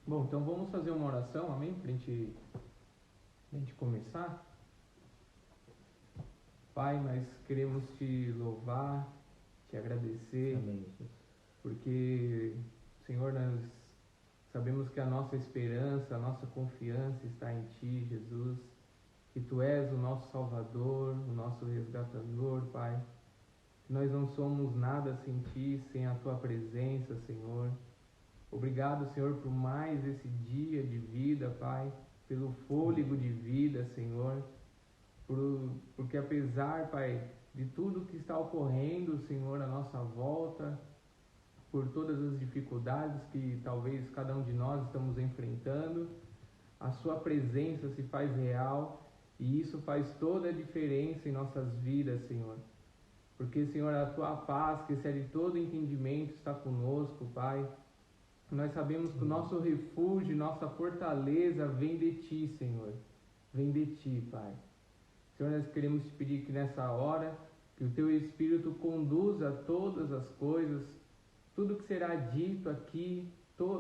Bom, então vamos fazer uma oração, amém? Para a gente começar. Pai, nós queremos te louvar, te agradecer, Amém, Jesus. porque, Senhor, nós sabemos que a nossa esperança, a nossa confiança está em Ti, Jesus, que Tu és o nosso Salvador, o nosso resgatador, Pai. Que nós não somos nada sem Ti, sem a Tua presença, Senhor. Obrigado, Senhor, por mais esse dia de vida, Pai, pelo fôlego de vida, Senhor, porque apesar, Pai, de tudo que está ocorrendo, Senhor, à nossa volta, por todas as dificuldades que talvez cada um de nós estamos enfrentando, a Sua presença se faz real e isso faz toda a diferença em nossas vidas, Senhor. Porque, Senhor, a Tua paz, que excede todo entendimento, está conosco, Pai. Nós sabemos que o nosso refúgio, nossa fortaleza vem de Ti, Senhor. Vem de Ti, Pai. Senhor, nós queremos te pedir que nessa hora, que o Teu Espírito conduza todas as coisas, tudo que será dito aqui,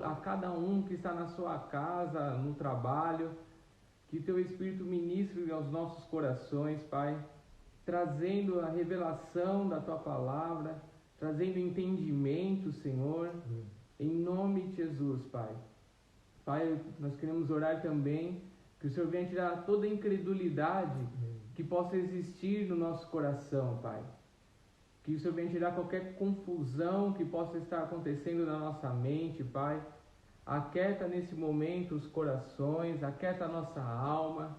a cada um que está na sua casa, no trabalho, que Teu Espírito ministre aos nossos corações, Pai, trazendo a revelação da Tua palavra, trazendo entendimento, Senhor, em nome de Jesus, Pai. Pai, nós queremos orar também que o Senhor venha tirar toda a incredulidade que possa existir no nosso coração, Pai. Que o Senhor venha tirar qualquer confusão que possa estar acontecendo na nossa mente, Pai. Aquieta nesse momento os corações, aquieta a nossa alma.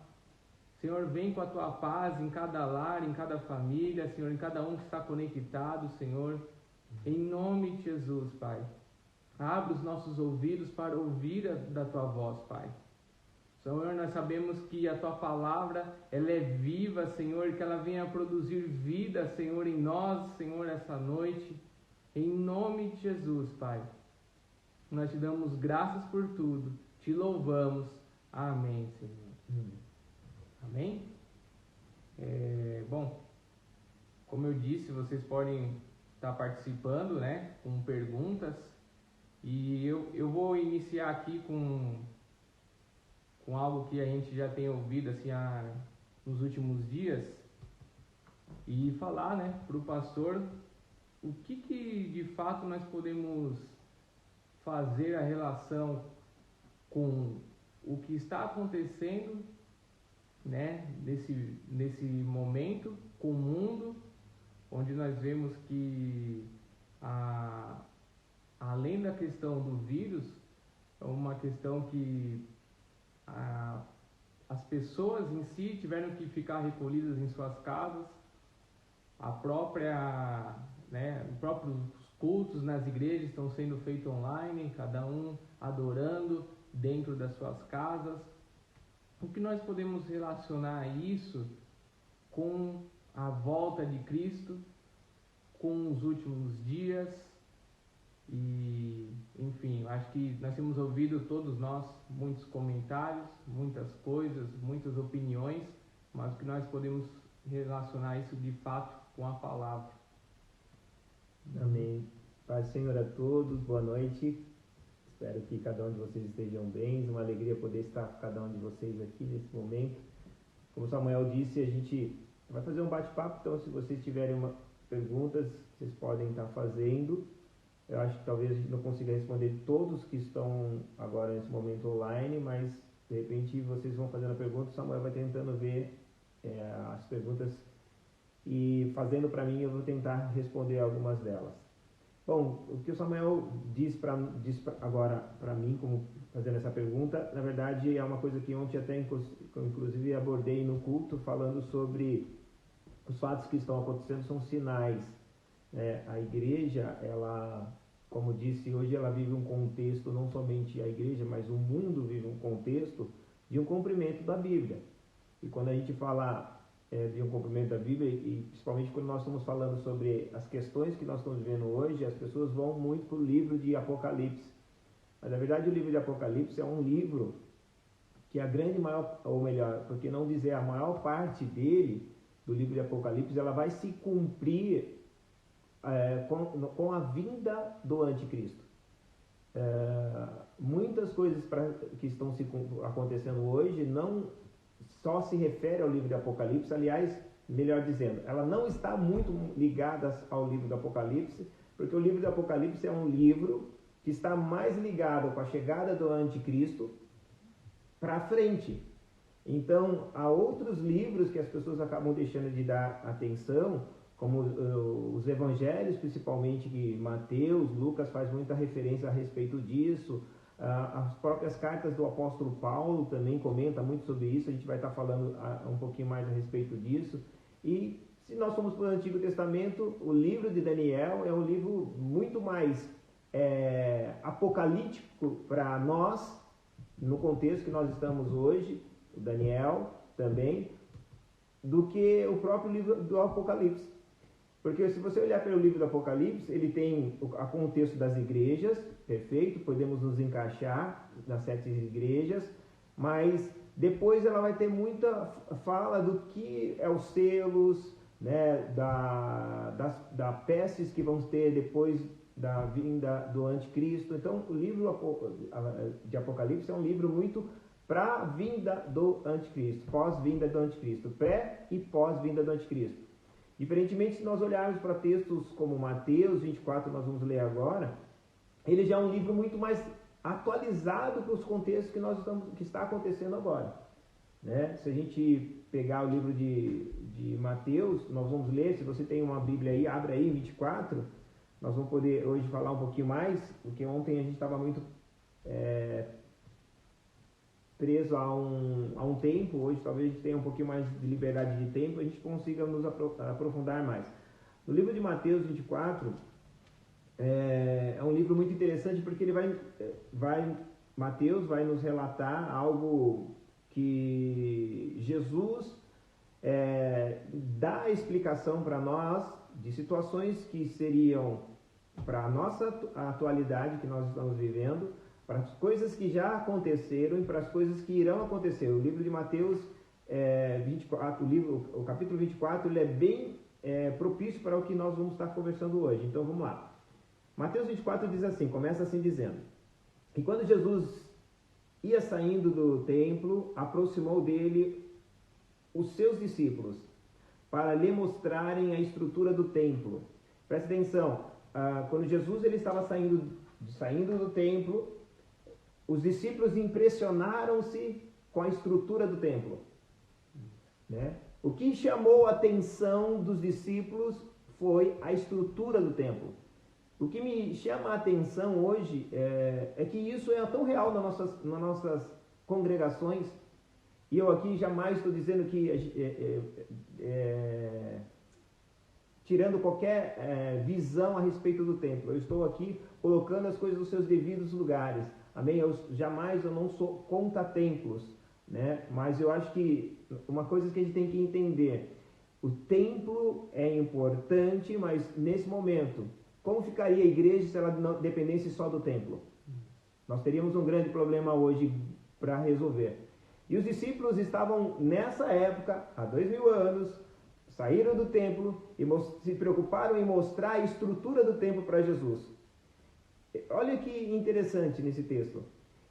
Senhor, vem com a Tua paz em cada lar, em cada família, Senhor, em cada um que está conectado, Senhor. Em nome de Jesus, Pai. Abre os nossos ouvidos para ouvir da Tua voz, Pai. Senhor, nós sabemos que a Tua palavra, ela é viva, Senhor, que ela venha produzir vida, Senhor, em nós, Senhor, essa noite. Em nome de Jesus, Pai. Nós te damos graças por tudo, te louvamos. Amém, Senhor. Amém? Bom, como eu disse, vocês podem estar participando, né, com perguntas. E eu vou iniciar aqui com algo que a gente já tem ouvido assim, nos últimos dias e falar, né, para o pastor o que de fato nós podemos fazer a relação com o que está acontecendo, né, nesse momento com o mundo, onde nós vemos que além da questão do vírus, é uma questão que as pessoas em si tiveram que ficar recolhidas em suas casas, os próprios cultos nas igrejas estão sendo feitos online, cada um adorando dentro das suas casas. O que nós podemos relacionar isso com a volta de Cristo, com os últimos dias? E, enfim, acho que nós temos ouvido todos nós muitos comentários, muitas coisas, muitas opiniões, mas o que nós podemos relacionar isso de fato com a palavra. Amém. Paz do Senhor a todos, boa noite. Espero que cada um de vocês estejam bem. Uma alegria poder estar com cada um de vocês aqui nesse momento. Como Samuel disse, a gente vai fazer um bate-papo, então se vocês tiverem perguntas, vocês podem estar fazendo. Eu acho que talvez a gente não consiga responder todos que estão agora nesse momento online, mas de repente vocês vão fazendo a pergunta, o Samuel vai tentando ver as perguntas e fazendo para mim, eu vou tentar responder algumas delas. Bom, o que o Samuel diz agora para mim, como fazendo essa pergunta, na verdade é uma coisa que ontem até inclusive abordei no culto, falando sobre os fatos que estão acontecendo, são sinais. A igreja, ela, como disse, hoje ela vive um contexto, não somente a igreja, mas o mundo vive um contexto de um cumprimento da Bíblia. E quando a gente fala de um cumprimento da Bíblia, e principalmente quando nós estamos falando sobre as questões que nós estamos vivendo hoje, as pessoas vão muito para o livro de Apocalipse. Mas na verdade o livro de Apocalipse é um livro que a grande maior, ou melhor, porque não dizer a maior parte dele, do livro de Apocalipse, ela vai se cumprir com a vinda do anticristo. muitas coisas que estão acontecendo hoje não só se refere ao livro de Apocalipse, aliás, melhor dizendo, ela não está muito ligada ao livro do Apocalipse, porque o livro do Apocalipse é um livro que está mais ligado com a chegada do anticristo para frente. Então, há outros livros que as pessoas acabam deixando de dar atenção, como os evangelhos, principalmente que Mateus, Lucas faz muita referência a respeito disso. As próprias cartas do apóstolo Paulo também comenta muito sobre isso, a gente vai estar falando um pouquinho mais a respeito disso. E se nós formos para o Antigo Testamento, o livro de Daniel é um livro muito mais apocalíptico para nós, no contexto que nós estamos hoje, o Daniel também, do que o próprio livro do Apocalipse. Porque se você olhar pelo livro do Apocalipse, ele tem o contexto das igrejas, perfeito, podemos nos encaixar nas 7 igrejas, mas depois ela vai ter muita fala do que é os selos, né, da pestes que vão ter depois da vinda do anticristo. Então o livro de Apocalipse é um livro muito para a vinda do anticristo, pós-vinda do anticristo, pré e pós-vinda do anticristo. Diferentemente, se nós olharmos para textos como Mateus 24, nós vamos ler agora, ele já é um livro muito mais atualizado para os contextos que está acontecendo agora. Né? Se a gente pegar o livro de Mateus, nós vamos ler, se você tem uma Bíblia aí, abre aí 24, nós vamos poder hoje falar um pouquinho mais, porque ontem a gente estava muito preso a um tempo, hoje talvez a gente tenha um pouquinho mais de liberdade de tempo, a gente consiga nos aprofundar mais. No livro de Mateus 24, é um livro muito interessante porque ele Mateus vai nos relatar algo que Jesus dá a explicação para nós de situações que seriam para a nossa atualidade que nós estamos vivendo, para as coisas que já aconteceram e para as coisas que irão acontecer. O livro de Mateus 24, o capítulo 24, ele é bem propício para o que nós vamos estar conversando hoje. Então vamos lá. Mateus 24 diz assim, começa assim dizendo: E quando Jesus ia saindo do templo, aproximou dele os seus discípulos para lhe mostrarem a estrutura do templo. Presta atenção, quando Jesus ele estava saindo do templo, os discípulos impressionaram-se com a estrutura do templo. Né? O que chamou a atenção dos discípulos foi a estrutura do templo. O que me chama a atenção hoje é que isso é tão real nas nossas congregações. E eu aqui jamais estou dizendo que tirando qualquer visão a respeito do templo. Eu estou aqui colocando as coisas nos seus devidos lugares. Amém? Eu não sou contra templos, né? Mas eu acho que uma coisa que a gente tem que entender, o templo é importante, mas nesse momento, como ficaria a igreja se ela não dependesse só do templo? Nós teríamos um grande problema hoje para resolver. E os discípulos estavam nessa época, há 2000 anos, saíram do templo e se preocuparam em mostrar a estrutura do templo para Jesus. Olha que interessante nesse texto.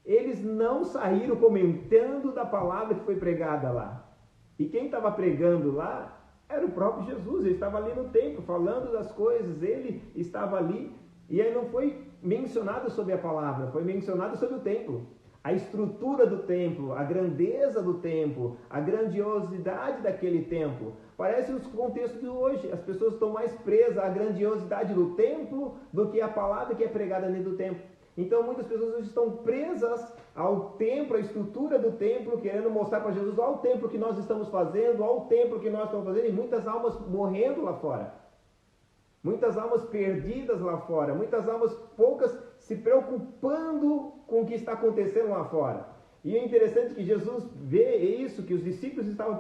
Eles não saíram comentando da palavra que foi pregada lá. E quem estava pregando lá era o próprio Jesus. Ele estava ali no templo falando das coisas. Ele estava ali e aí não foi mencionado sobre a palavra, foi mencionado sobre o templo. A estrutura do templo, a grandeza do templo, a grandiosidade daquele templo. Parece os contextos de hoje. As pessoas estão mais presas à grandiosidade do templo do que a palavra que é pregada dentro do templo. Então muitas pessoas hoje estão presas ao templo, à estrutura do templo, querendo mostrar para Jesus: olha o templo que nós estamos fazendo, olha o templo que nós estamos fazendo, e muitas almas morrendo lá fora. Muitas almas perdidas lá fora, muitas almas poucas se preocupando com o que está acontecendo lá fora. E é interessante que Jesus vê isso, que os discípulos estavam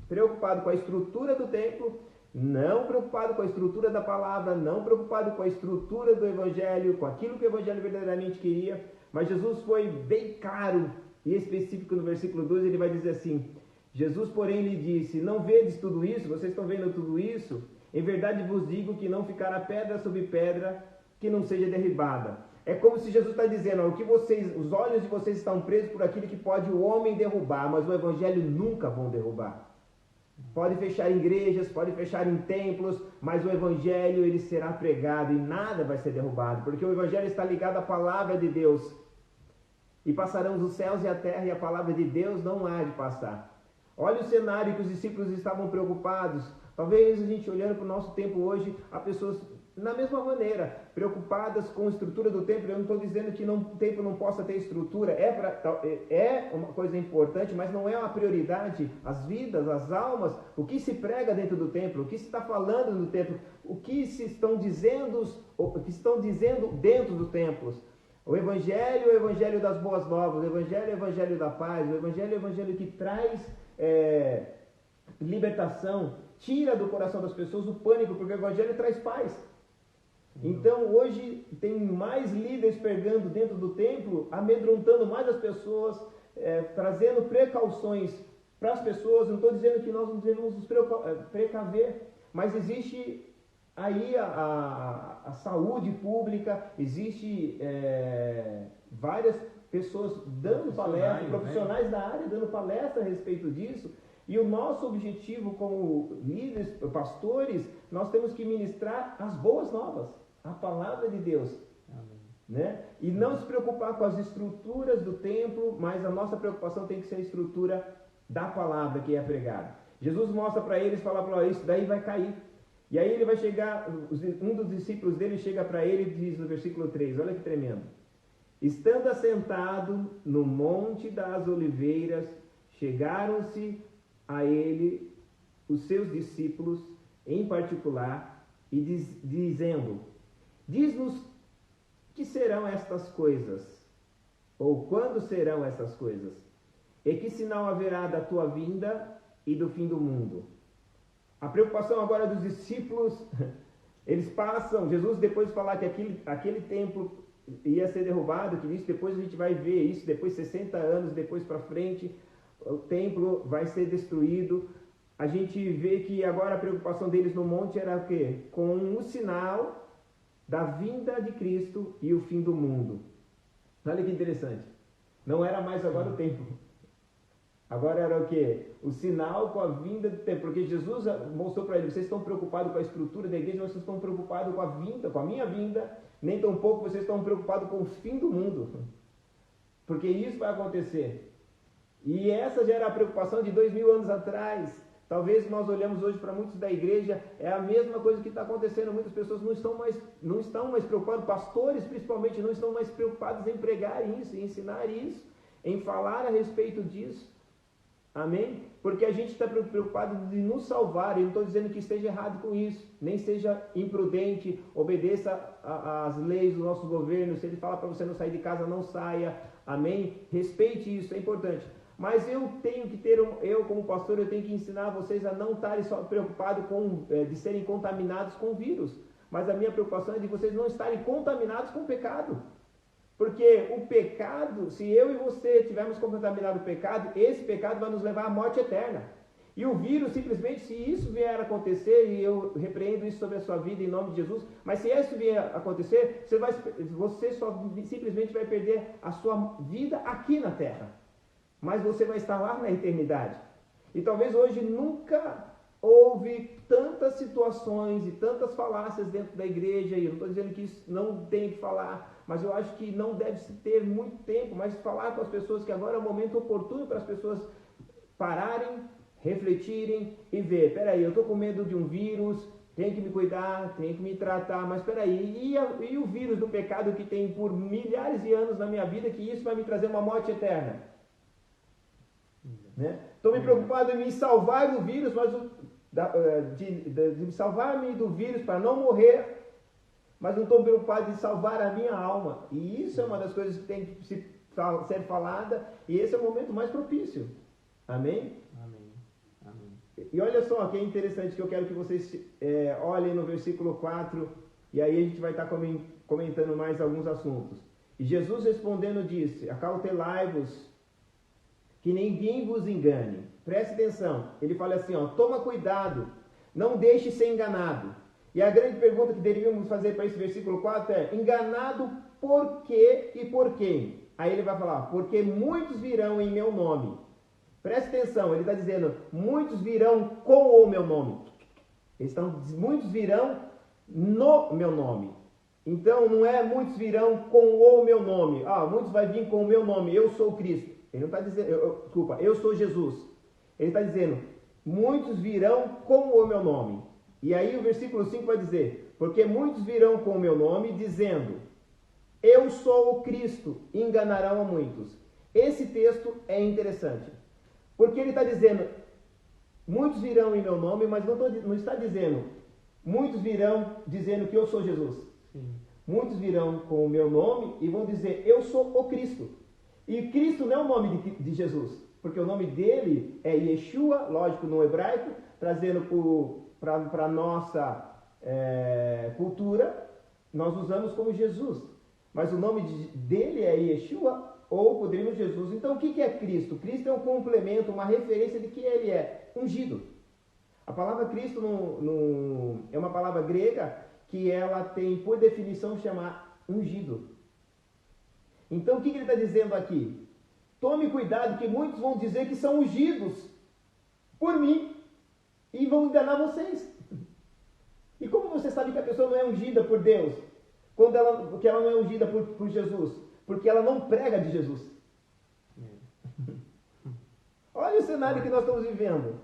preocupados com a estrutura do templo, não preocupados com a estrutura da palavra, não preocupados com a estrutura do evangelho, com aquilo que o evangelho verdadeiramente queria. Mas Jesus foi bem claro e específico no versículo 2, ele vai dizer assim: Jesus, porém, lhe disse: não vedes tudo isso? Vocês estão vendo tudo isso? Em verdade vos digo que não ficará pedra sobre pedra que não seja derribada. É como se Jesus está dizendo, os olhos de vocês estão presos por aquilo que pode o homem derrubar, mas o evangelho nunca vão derrubar. Pode fechar igrejas, pode fechar em templos, mas o evangelho ele será pregado e nada vai ser derrubado, porque o evangelho está ligado à palavra de Deus. E passarão os céus e a terra e a palavra de Deus não há de passar. Olha o cenário que os discípulos estavam preocupados. Talvez a gente olhando para o nosso tempo hoje, há pessoas na mesma maneira, preocupadas com a estrutura do templo. Eu não estou dizendo que o templo não possa ter estrutura, é uma coisa importante, mas não é uma prioridade. As vidas, as almas, o que se prega dentro do templo, o que se está falando no templo, o que estão dizendo dentro dos templos. O evangelho das boas novas, o evangelho da paz, o evangelho que traz libertação, tira do coração das pessoas o pânico, porque o evangelho traz paz. Então hoje tem mais líderes pregando dentro do templo, amedrontando mais as pessoas, trazendo precauções para as pessoas. Não estou dizendo que nós não devemos nos precaver, mas existe aí a saúde pública, existe várias pessoas dando palestra, profissionais da área dando palestra a respeito disso. E o nosso objetivo como líderes, pastores, nós temos que ministrar as boas novas, a palavra de Deus. Amém. Né? E não se preocupar com as estruturas do templo, mas a nossa preocupação tem que ser a estrutura da palavra que é pregada. Jesus mostra para eles, fala para eles, isso daí vai cair. E aí ele vai chegar, um dos discípulos dele chega para ele e diz no versículo 3, olha que tremendo. Estando assentado no Monte das Oliveiras, chegaram-se a ele os seus discípulos em particular e dizendo, diz-nos que serão estas coisas, ou quando serão essas coisas, e que sinal haverá da tua vinda e do fim do mundo. A preocupação agora dos discípulos, eles passam, Jesus depois de falar que aquele templo ia ser derrubado, que isso depois a gente vai ver isso, depois 60 anos depois para frente, o templo vai ser destruído. A gente vê que agora a preocupação deles no monte era o quê? Com o sinal da vinda de Cristo e o fim do mundo. Olha que interessante. Não era mais agora o templo. Agora era o quê? O sinal com a vinda do templo. Porque Jesus mostrou para eles, vocês estão preocupados com a estrutura da igreja, vocês estão preocupados com a vinda, com a minha vinda, nem tão pouco vocês estão preocupados com o fim do mundo. Porque isso vai acontecer. E essa já era a preocupação de 2000 anos atrás. Talvez nós olhamos hoje para muitos da igreja, é a mesma coisa que está acontecendo. Muitas pessoas não estão mais preocupadas, pastores principalmente não estão mais preocupados em pregar isso, em ensinar isso, em falar a respeito disso. Amém? Porque a gente está preocupado de nos salvar. Eu não estou dizendo que esteja errado com isso, nem seja imprudente, obedeça às leis do nosso governo. Se ele fala para você não sair de casa, não saia. Amém? Respeite isso, é importante. Mas eu tenho que eu como pastor, eu tenho que ensinar vocês a não estarem só preocupados de serem contaminados com o vírus. Mas a minha preocupação é de vocês não estarem contaminados com o pecado. Porque o pecado, se eu e você tivermos contaminado o pecado, esse pecado vai nos levar à morte eterna. E o vírus, simplesmente, se isso vier a acontecer, e eu repreendo isso sobre a sua vida em nome de Jesus, mas se isso vier a acontecer, você só simplesmente vai perder a sua vida aqui na terra. Mas você vai estar lá na eternidade. E talvez hoje nunca houve tantas situações e tantas falácias dentro da igreja, e eu não estou dizendo que isso não tem que falar, mas eu acho que não deve se ter muito tempo, mas falar com as pessoas que agora é o momento oportuno para as pessoas pararem, refletirem e ver, peraí, eu estou com medo de um vírus, tenho que me cuidar, tenho que me tratar, mas peraí, e o vírus do pecado que tem por milhares de anos na minha vida, que isso vai me trazer uma morte eterna? Estou me preocupado em me salvar do vírus, mas de salvar-me do vírus para não morrer, mas não estou preocupado em salvar a minha alma. E isso é uma das coisas que tem que ser falada, e esse é o momento mais propício. Amém? Amém. Amém. E olha só que é interessante, que eu quero que vocês olhem no versículo 4, e aí a gente vai estar comentando mais alguns assuntos. E Jesus respondendo disse, acautelai-vos, que ninguém vos engane. Preste atenção, ele fala assim, toma cuidado, não deixe ser enganado. E a grande pergunta que deveríamos fazer para esse versículo 4 é, enganado por quê e por quem? Aí ele vai falar, porque muitos virão em meu nome. Preste atenção, ele está dizendo, muitos virão com o meu nome. Muitos virão no meu nome. Então não é muitos virão com o meu nome. Muitos vai vir com o meu nome, eu sou Cristo. Ele não está dizendo, eu sou Jesus. Ele está dizendo, muitos virão com o meu nome. E aí o versículo 5 vai dizer, porque muitos virão com o meu nome, dizendo, eu sou o Cristo, e enganarão a muitos. Esse texto é interessante, porque ele está dizendo, muitos virão em meu nome, mas não está dizendo, muitos virão dizendo que eu sou Jesus. Sim. Muitos virão com o meu nome e vão dizer, eu sou o Cristo. E Cristo não é o nome de Jesus, porque o nome dele é Yeshua, lógico, no hebraico, trazendo para a nossa cultura, nós usamos como Jesus. Mas o nome dele é Yeshua, ou poderíamos Jesus. Então o que é Cristo? Cristo é um complemento, uma referência de que ele é ungido. A palavra Cristo é uma palavra grega que ela tem por definição chamar ungido. Então o que ele está dizendo aqui? Tome cuidado que muitos vão dizer que são ungidos por mim e vão enganar vocês. E como você sabe que a pessoa não é ungida por Deus? Porque ela não é ungida por Jesus? Porque ela não prega de Jesus. Olha o cenário que nós estamos vivendo.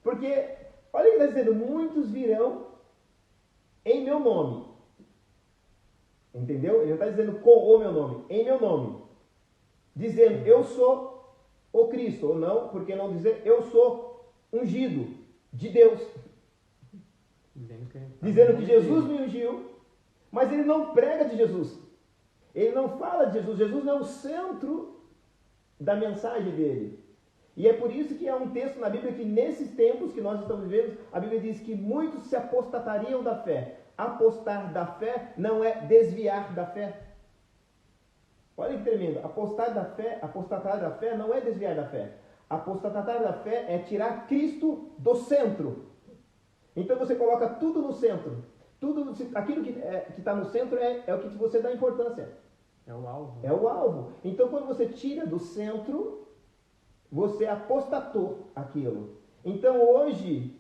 Porque, olha o que ele está dizendo, muitos virão em meu nome. Entendeu? Ele não está dizendo com o meu nome, em meu nome. Dizendo, eu sou o Cristo. Ou não, porque não dizer, eu sou ungido de Deus. Dizendo que Jesus me ungiu, mas ele não prega de Jesus. Ele não fala de Jesus. Jesus não é o centro da mensagem dele. E é por isso que há um texto na Bíblia que nesses tempos que nós estamos vivendo, a Bíblia diz que muitos se apostatariam da fé. Apostar da fé não é desviar da fé. Olha que tremendo. Apostatar da fé não é desviar da fé. Apostatar da fé é tirar Cristo do centro. Então você coloca tudo no centro. Aquilo que está no centro é o que você dá importância. É o alvo. É o alvo. Então quando você tira do centro, você apostatou aquilo. Então hoje,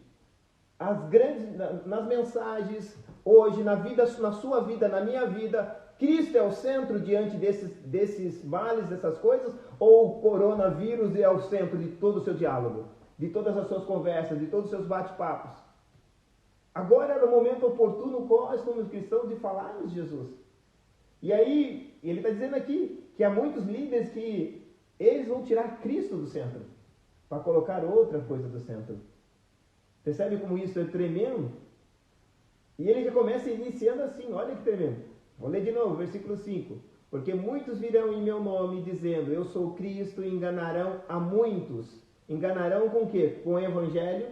nas mensagens, hoje na sua vida, na minha vida, Cristo é o centro diante desses males, dessas coisas, ou o coronavírus é o centro de todo o seu diálogo, de todas as suas conversas, de todos os seus bate-papos? Agora era o momento oportuno, nós como cristãos, de falarmos de Jesus. E aí, ele está dizendo aqui que há muitos líderes que eles vão tirar Cristo do centro, para colocar outra coisa do centro. Percebe como isso é tremendo? E ele já começa iniciando assim, olha que tremendo. Vou ler de novo, versículo 5. Porque muitos virão em meu nome dizendo, eu sou Cristo, e enganarão a muitos. Enganarão com o quê? Com o evangelho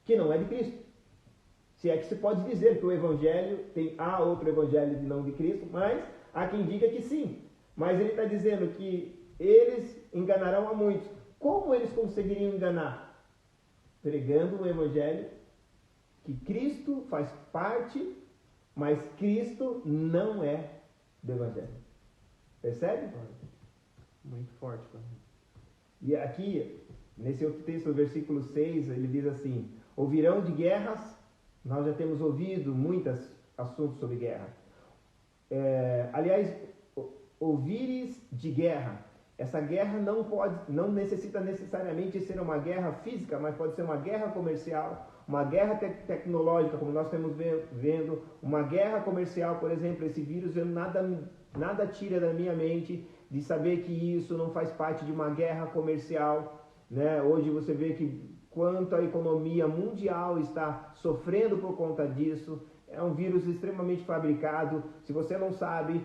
que não é de Cristo. Se é que se pode dizer que o evangelho, há outro evangelho de não de Cristo, mas há quem diga que sim. Mas ele está dizendo que eles enganarão a muitos. Como eles conseguiriam enganar? Pregando o evangelho que Cristo faz parte, mas Cristo não é do evangelho. Percebe? Muito forte. E aqui, nesse outro texto, o versículo 6, ele diz assim, ouvirão de guerras. Nós já temos ouvido muitos assuntos sobre guerra. Aliás, ouvires de guerra. Essa guerra não necessita necessariamente ser uma guerra física, mas pode ser uma guerra comercial, uma guerra tecnológica, como nós estamos vendo, uma guerra comercial, por exemplo, esse vírus, nada tira da minha mente de saber que isso não faz parte de uma guerra comercial, né? Hoje você vê que quanto a economia mundial está sofrendo por conta disso, é um vírus extremamente fabricado. Se você não sabe,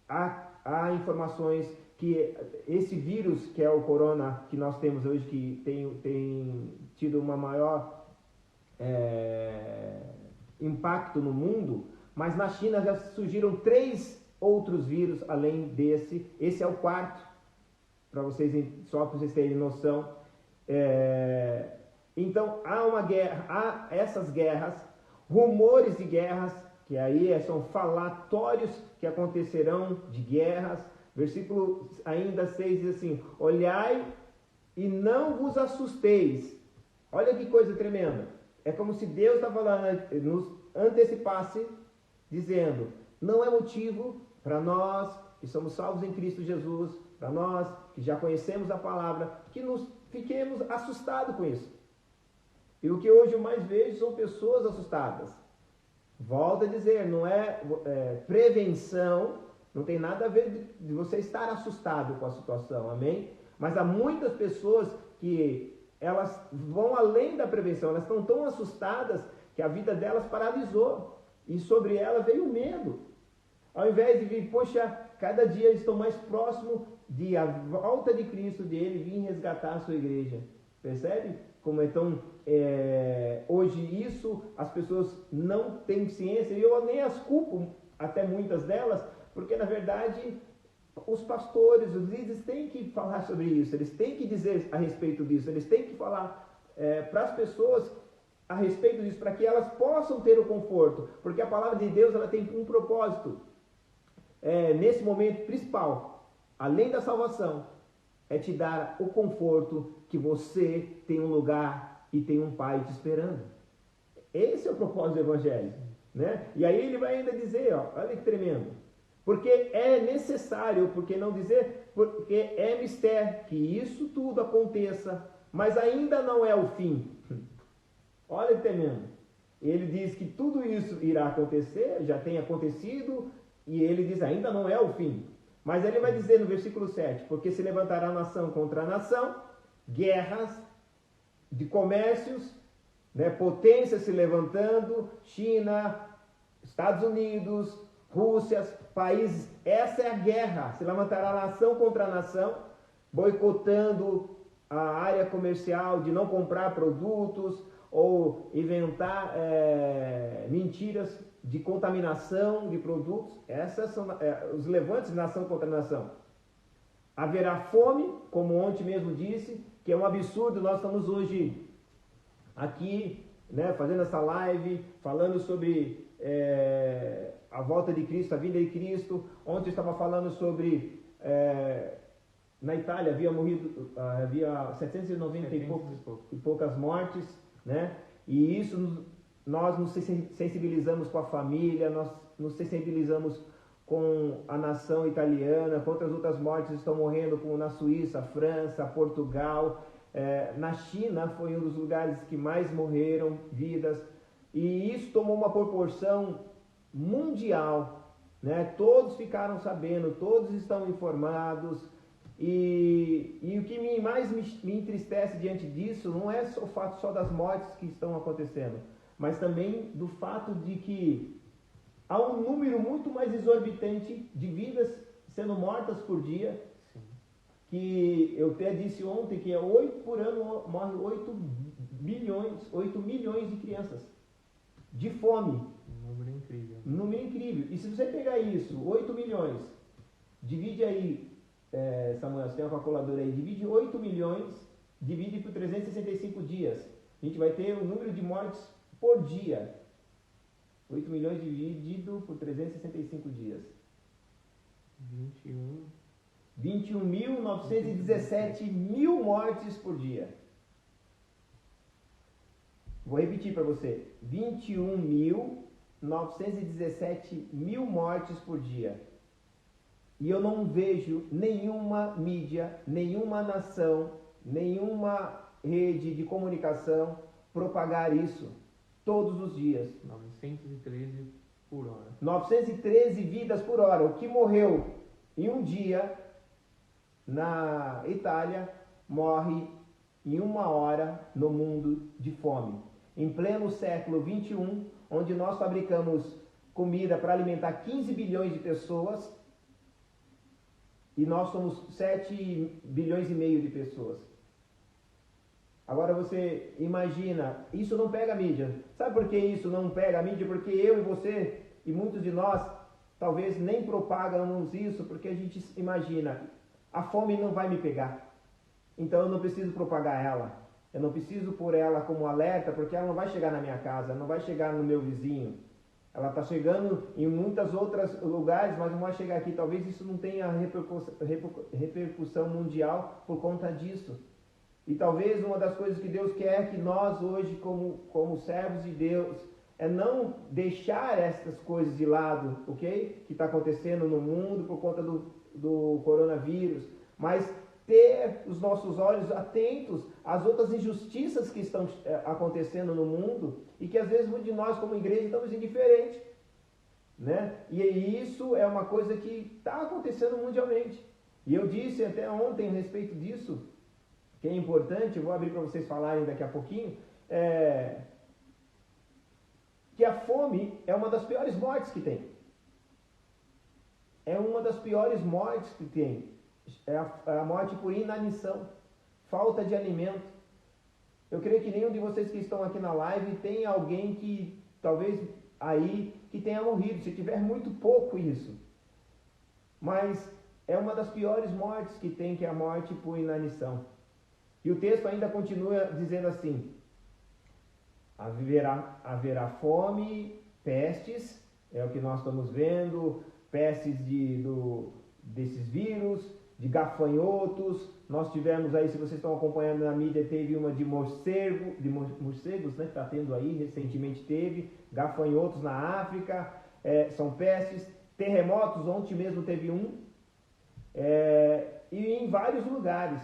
há informações que esse vírus, que é o corona, que nós temos hoje, que tem tido uma maior impacto no mundo, mas na China já surgiram 3 outros vírus além desse. Esse é o 4º, só para vocês terem noção. Então há uma guerra, há essas guerras, rumores de guerras que aí são falatórios que acontecerão de guerras. Versículo ainda 6 diz assim: olhai e não vos assusteis. Olha que coisa tremenda. É como se Deus está falando, nos antecipasse, dizendo, não é motivo para nós que somos salvos em Cristo Jesus, para nós que já conhecemos a palavra, que nos fiquemos assustados com isso. E o que hoje eu mais vejo são pessoas assustadas. Volto a dizer, não é prevenção, não tem nada a ver de você estar assustado com a situação, amém? Mas há muitas pessoas que elas vão além da prevenção, elas estão tão assustadas que a vida delas paralisou e sobre ela veio o medo. Ao invés de vir, poxa, cada dia eles estão mais próximos de a volta de Cristo, de Ele vir resgatar a sua igreja. Percebe? Como então, hoje isso, as pessoas não têm ciência, e eu nem as culpo, até muitas delas, porque na verdade os pastores, os líderes têm que falar sobre isso, eles têm que dizer a respeito disso, eles têm que falar para as pessoas a respeito disso, para que elas possam ter o conforto, porque a palavra de Deus ela tem um propósito, nesse momento principal, além da salvação, é te dar o conforto que você tem um lugar e tem um Pai te esperando. Esse é o propósito do Evangelho, né? E aí ele vai ainda dizer, olha que tremendo, porque é necessário, porque não dizer, porque é mistério que isso tudo aconteça, mas ainda não é o fim. Olha que tremendo. Ele diz que tudo isso irá acontecer, já tem acontecido, e ele diz ainda não é o fim. Mas ele vai dizer no versículo 7, porque se levantará nação contra nação, guerras de comércios, né, potências se levantando, China, Estados Unidos, Rússia, países, essa é a guerra, se levantará nação contra nação, boicotando a área comercial de não comprar produtos ou inventar mentiras de contaminação de produtos. Essas são os levantes de nação contra nação. Haverá fome, como ontem mesmo disse, que é um absurdo. Nós estamos hoje aqui, né, fazendo essa live, falando sobre a volta de Cristo, a vinda de Cristo. Ontem eu estava falando sobre na Itália havia 790 e poucas mortes, né? E isso nós nos sensibilizamos com a família, nós nos sensibilizamos com a nação italiana, quantas outras mortes estão morrendo, como na Suíça, França, Portugal, na China foi um dos lugares que mais morreram vidas, e isso tomou uma proporção mundial, né? Todos ficaram sabendo, todos estão informados, e o que mais me entristece diante disso não é só o fato só das mortes que estão acontecendo, mas também do fato de que há um número muito mais exorbitante de vidas sendo mortas por dia. Sim. Que eu até disse ontem que por ano morrem 8 milhões de crianças de fome. Um número incrível. Um número incrível. E se você pegar isso, 8 milhões, divide aí, Samuel, você tem uma calculadora aí, divide 8 milhões, divide por 365 dias. A gente vai ter o número de mortes por dia. 8 milhões dividido por 365 dias. 21.917 mil mortes por dia. Vou repetir para você. 21.917 mil mortes por dia. E eu não vejo nenhuma mídia, nenhuma nação, nenhuma rede de comunicação propagar isso todos os dias. 913 por hora. 913 vidas por hora. O que morreu em um dia na Itália, morre em uma hora no mundo de fome. Em pleno século XXI, onde nós fabricamos comida para alimentar 15 bilhões de pessoas, e nós somos 7 bilhões e meio de pessoas. Agora você imagina, isso não pega a mídia. Sabe por que isso não pega a mídia? Porque eu e você, e muitos de nós, talvez nem propagamos isso, porque a gente imagina, a fome não vai me pegar. Então eu não preciso propagar ela. Eu não preciso pôr ela como alerta, porque ela não vai chegar na minha casa, não vai chegar no meu vizinho. ela está chegando em muitos outros lugares, mas não vai chegar aqui. Talvez isso não tenha repercussão mundial por conta disso. E talvez uma das coisas que Deus quer que nós hoje, como servos de Deus, é não deixar essas coisas de lado, ok? Que está acontecendo no mundo por conta do coronavírus, mas ter os nossos olhos atentos às outras injustiças que estão acontecendo no mundo e que às vezes muitos de nós como igreja estamos indiferentes, né? E isso é uma coisa que está acontecendo mundialmente. E eu disse até ontem a respeito disso, que é importante, eu vou abrir para vocês falarem daqui a pouquinho, que a fome é uma das piores mortes que tem. É uma das piores mortes que tem. É a morte por inanição, falta de alimento. Eu creio que nenhum de vocês que estão aqui na live tem alguém que, talvez aí, que tenha morrido, se tiver muito pouco isso. Mas é uma das piores mortes que tem, que é a morte por inanição. E o texto ainda continua dizendo assim: haverá fome, pestes, é o que nós estamos vendo, pestes desses vírus, de gafanhotos. Nós tivemos aí, se vocês estão acompanhando na mídia, teve uma de morcegos, né, que está tendo aí, recentemente teve, gafanhotos na África, são pestes, terremotos, ontem mesmo teve um, e em vários lugares.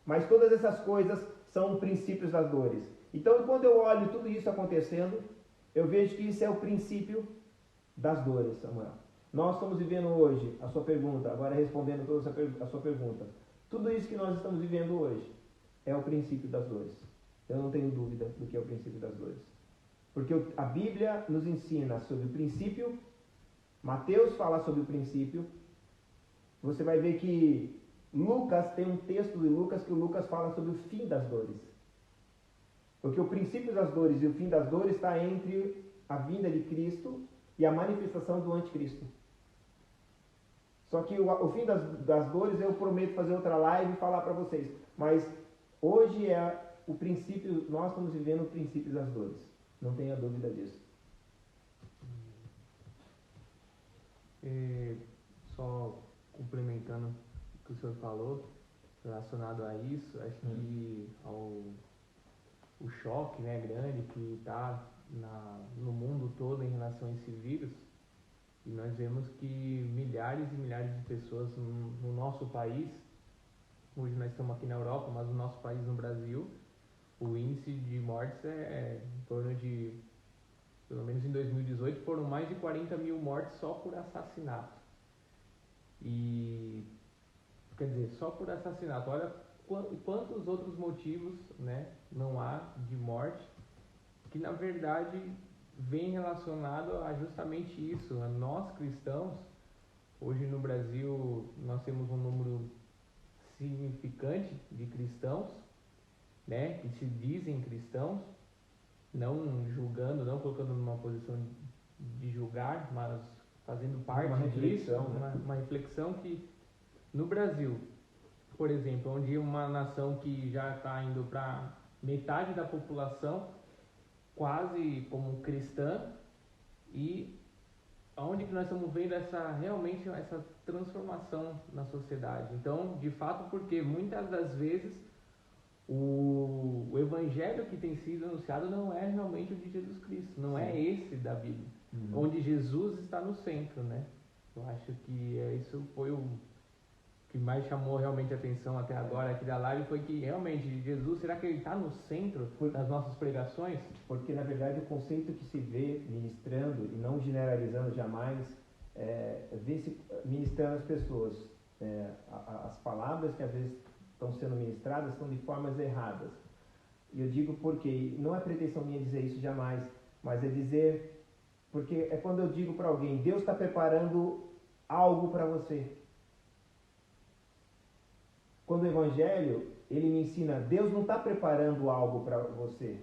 Mas todas essas coisas são princípios das dores. Então, quando eu olho tudo isso acontecendo, eu vejo que isso é o princípio das dores, Samuel. Nós estamos vivendo hoje, a sua pergunta, agora respondendo toda a sua pergunta, tudo isso que nós estamos vivendo hoje é o princípio das dores. Eu não tenho dúvida do que é o princípio das dores. Porque a Bíblia nos ensina sobre o princípio, Mateus fala sobre o princípio, você vai ver que Lucas, tem um texto de Lucas que o Lucas fala sobre o fim das dores. Porque o princípio das dores e o fim das dores está entre a vinda de Cristo e a manifestação do anticristo. Só que o fim das dores eu prometo fazer outra live e falar para vocês. Mas hoje é o princípio, nós estamos vivendo o princípio das dores. Não tenha dúvida disso. Só complementando o que o senhor falou, relacionado a isso, acho que o choque, né, grande que está no mundo todo em relação a esse vírus, e nós vemos que milhares e milhares de pessoas no nosso país, hoje nós estamos aqui na Europa, mas no nosso país, no Brasil, o índice de mortes é em torno de, pelo menos em 2018, foram mais de 40 mil mortes só por assassinato. E, quer dizer, só por assassinato. Olha quantos outros motivos, né, não há de morte, que na verdade vem relacionado a justamente isso. A nós cristãos, hoje no Brasil nós temos um número significante de cristãos, né, que se dizem cristãos, não julgando, não colocando numa posição de julgar, mas fazendo parte disso, uma reflexão que no Brasil, por exemplo, onde uma nação que já está indo para metade da população quase como cristã, e onde que nós estamos vendo realmente essa transformação na sociedade. Então, de fato, porque muitas das vezes o evangelho que tem sido anunciado não é realmente o de Jesus Cristo, não é esse da Bíblia, onde Jesus está no centro, né? Eu acho que isso foi o que mais chamou realmente a atenção até agora aqui da live, foi que realmente Jesus, será que ele está no centro das nossas pregações? Porque na verdade o conceito que se vê ministrando, e não generalizando jamais, vê-se ministrando as pessoas, as palavras que às vezes estão sendo ministradas estão de formas erradas. E eu digo porque, não é pretensão minha dizer isso jamais, mas é dizer, porque é quando eu digo para alguém, Deus está preparando algo para você. Quando o Evangelho, ele me ensina, Deus não está preparando algo para você.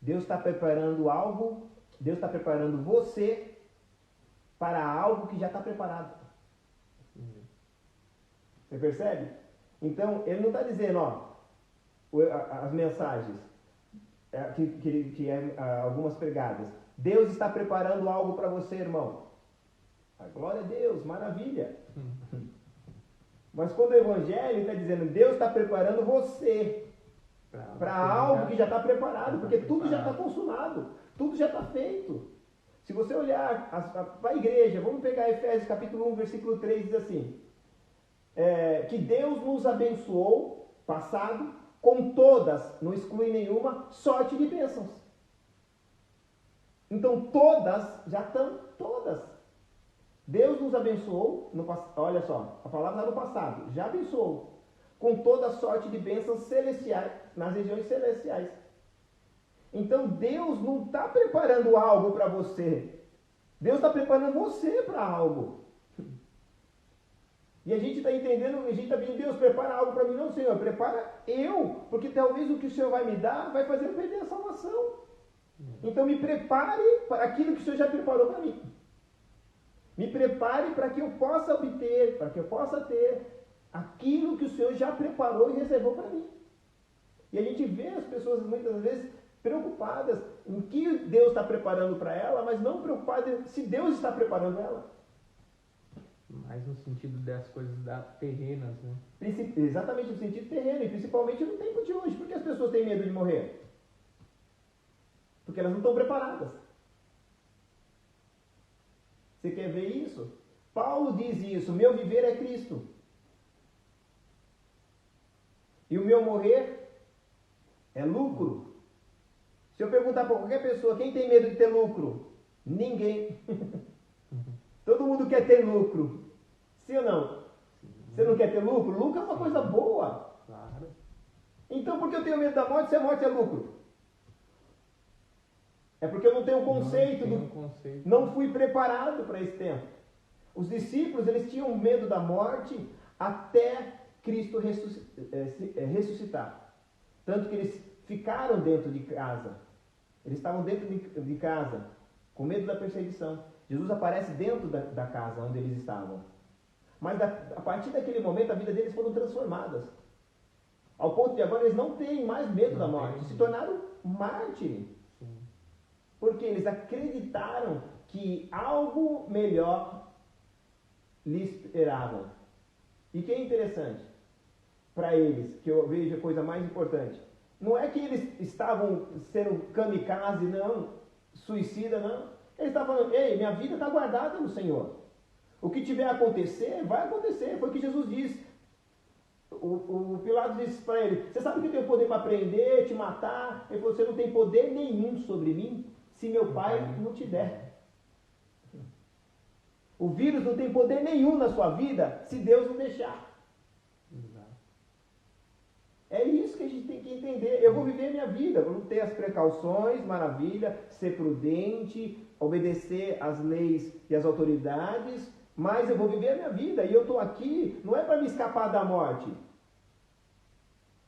Deus está preparando algo, Deus está preparando você para algo que já está preparado. Você percebe? Então, ele não está dizendo, as mensagens, algumas pregadas, Deus está preparando algo para você, irmão. A glória a Deus, maravilha. Mas quando o Evangelho está dizendo, Deus está preparando você para algo que já está preparado, porque tudo já está consumado, tudo já está feito. Se você olhar para a igreja, vamos pegar Efésios capítulo 1, versículo 3, diz assim, que Deus nos abençoou, passado, com todas, não exclui nenhuma, sorte de bênçãos. Então todas, já estão todas. Deus nos abençoou, olha só, a palavra está no passado, já abençoou, com toda sorte de bênçãos celestiais, nas regiões celestiais. Então Deus não está preparando algo para você, Deus está preparando você para algo. E a gente está entendendo, a gente está pedindo, Deus, prepara algo para mim. Não, Senhor, prepara eu, porque talvez o que o Senhor vai me dar vai fazer eu perder a salvação. Então me prepare para aquilo que o Senhor já preparou para mim. Me prepare para que eu possa obter, para que eu possa ter aquilo que o Senhor já preparou e reservou para mim. E a gente vê as pessoas muitas vezes preocupadas em que Deus está preparando para ela, mas não preocupadas se Deus está preparando ela. Mais no sentido das coisas terrenas, né? Exatamente no sentido terreno, e principalmente no tempo de hoje. Por que as pessoas têm medo de morrer? Porque elas não estão preparadas. Você quer ver isso? Paulo diz isso, meu viver é Cristo. E o meu morrer é lucro. Se eu perguntar para qualquer pessoa, quem tem medo de ter lucro? Ninguém. Todo mundo quer ter lucro. Sim ou não? Você não quer ter lucro? Lucro é uma coisa boa. Claro. Então por que eu tenho medo da morte se a morte é lucro? É porque eu não tenho conceito. Não fui preparado para esse tempo. Os discípulos, eles tinham medo da morte até Cristo ressuscitar. Tanto que eles ficaram dentro de casa. Eles estavam dentro de casa, com medo da perseguição. Jesus aparece dentro da casa onde eles estavam. Mas a partir daquele momento, a vida deles foram transformadas. Ao ponto de agora eles não têm mais medo da morte. Se tornaram mártires. Porque eles acreditaram que algo melhor lhes esperava. E que é interessante para eles, que eu vejo a coisa mais importante, não é que eles estavam sendo kamikaze, não, suicida, não. Eles estavam falando, ei, minha vida está guardada no Senhor. O que tiver a acontecer, vai acontecer. Foi o que Jesus disse. O Pilatos disse para ele, você sabe que eu tenho poder para prender, te matar? Ele falou, você não tem poder nenhum sobre mim, se meu Pai não te der. O vírus não tem poder nenhum na sua vida, se Deus não deixar. É isso que a gente tem que entender. Eu vou viver minha vida, vou ter as precauções, maravilha, ser prudente, obedecer às leis e às autoridades, mas eu vou viver a minha vida. E eu estou aqui, não é para me escapar da morte.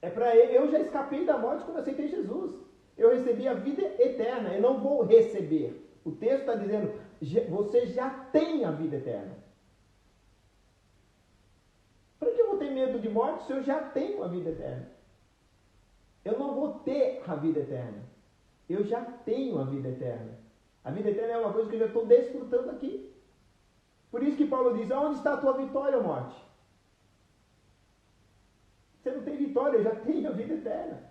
É para eu já escapei da morte quando aceitei Jesus. Eu recebi a vida eterna, eu não vou receber. O texto está dizendo, você já tem a vida eterna. Para que eu vou ter medo de morte se eu já tenho a vida eterna? Eu não vou ter a vida eterna. Eu já tenho a vida eterna. A vida eterna é uma coisa que eu já estou desfrutando aqui. Por isso que Paulo diz, aonde está a tua vitória, morte? Você não tem vitória, eu já tenho a vida eterna.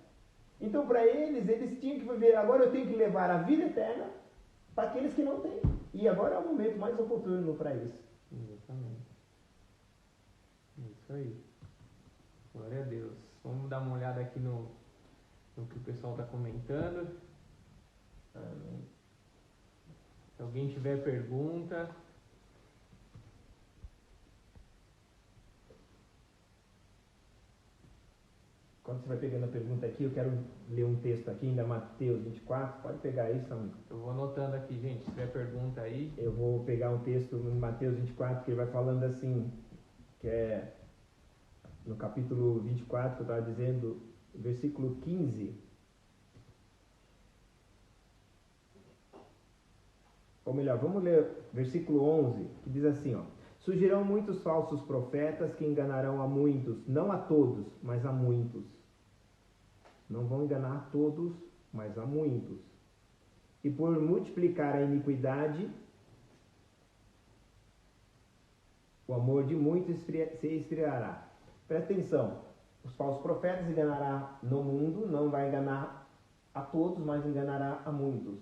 Então para eles tinham que viver, agora eu tenho que levar a vida eterna para aqueles que não têm. E agora é o momento mais oportuno para isso. Exatamente. Isso aí. Glória a Deus. Vamos dar uma olhada aqui no que o pessoal está comentando. Amém. Se alguém tiver pergunta. Quando você vai pegando a pergunta aqui, eu quero ler um texto aqui, ainda Mateus 24. Pode pegar isso, Samuel? Eu vou anotando aqui, gente. Se tiver pergunta aí. Eu vou pegar um texto em Mateus 24, que ele vai falando assim, que é no capítulo 24, que eu estava dizendo, versículo 15. Ou melhor, vamos ler versículo 11, que diz assim, ó. Surgirão muitos falsos profetas que enganarão a muitos, não a todos, mas a muitos. Não vão enganar a todos, mas a muitos. e por multiplicar a iniquidade, o amor de muitos se esfriará. Presta atenção, os falsos profetas enganarão no mundo, não vai enganar a todos, mas enganará a muitos.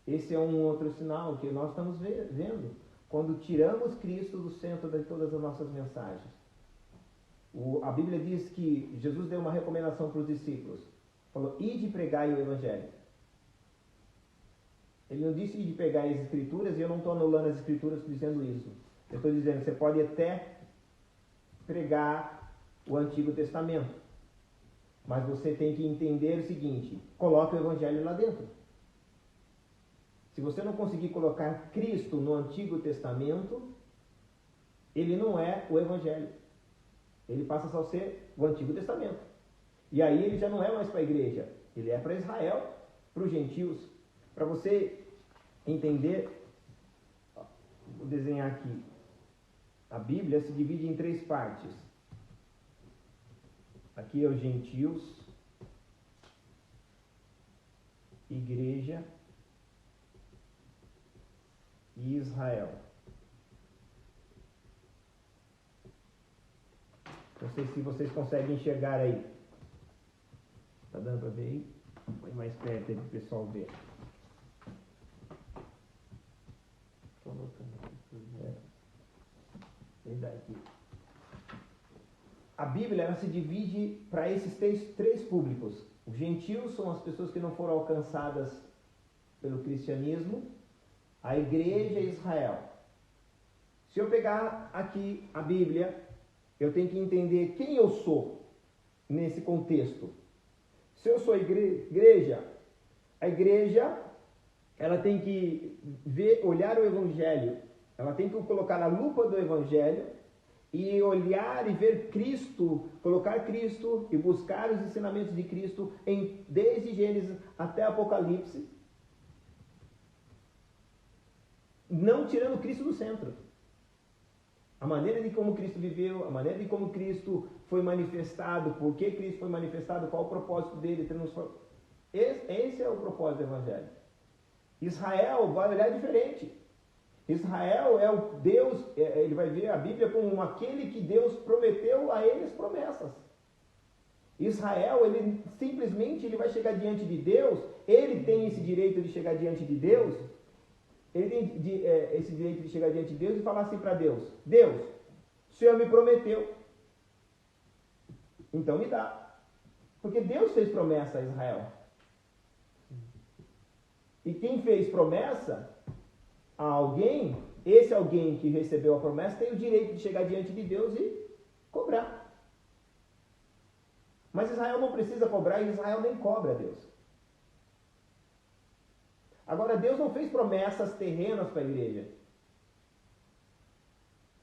Esse é um outro sinal que nós estamos vendo, quando tiramos Cristo do centro de todas as nossas mensagens. A Bíblia diz que Jesus deu uma recomendação para os discípulos, falou, ide pregai o Evangelho. Ele não disse ide pregai as Escrituras, e eu não estou anulando as Escrituras dizendo isso. Eu estou dizendo, você pode até pregar o Antigo Testamento, mas você tem que entender o seguinte, coloque o Evangelho lá dentro. Se você não conseguir colocar Cristo no Antigo Testamento, ele não é o Evangelho. Ele passa só a ser o Antigo Testamento. E aí ele já não é mais para a igreja, ele é para Israel, para os gentios. Para você entender, vou desenhar aqui. A Bíblia se divide em 3 partes. Aqui é os gentios, igreja e Israel. Não sei se vocês conseguem enxergar aí. Tá dando para ver aí? Põe mais perto aí para o pessoal ver. Aqui. A Bíblia ela se divide para esses três públicos. Os gentios são as pessoas que não foram alcançadas pelo cristianismo, a igreja e Israel. Se eu pegar aqui a Bíblia, eu tenho que entender quem eu sou nesse contexto. Se eu sou igreja, a igreja ela tem que olhar o Evangelho, ela tem que colocar a lupa do Evangelho e olhar e ver Cristo, colocar Cristo e buscar os ensinamentos de Cristo desde Gênesis até Apocalipse, não tirando Cristo do centro. A maneira de como Cristo viveu, a maneira de como Cristo foi manifestado, por que Cristo foi manifestado, qual o propósito dele. Esse é o propósito do Evangelho. Israel vai olhar diferente. Israel é o Deus, ele vai ver a Bíblia como aquele que Deus prometeu a eles promessas. Israel, ele simplesmente ele vai chegar diante de Deus, ele tem esse direito de chegar diante de Deus, ele tem esse direito de chegar diante de Deus e falar assim para Deus, Deus, o Senhor me prometeu, então me dá. Porque Deus fez promessa a Israel. E quem fez promessa a alguém, esse alguém que recebeu a promessa tem o direito de chegar diante de Deus e cobrar. Mas Israel não precisa cobrar e Israel nem cobra a Deus. Agora, Deus não fez promessas terrenas para a igreja.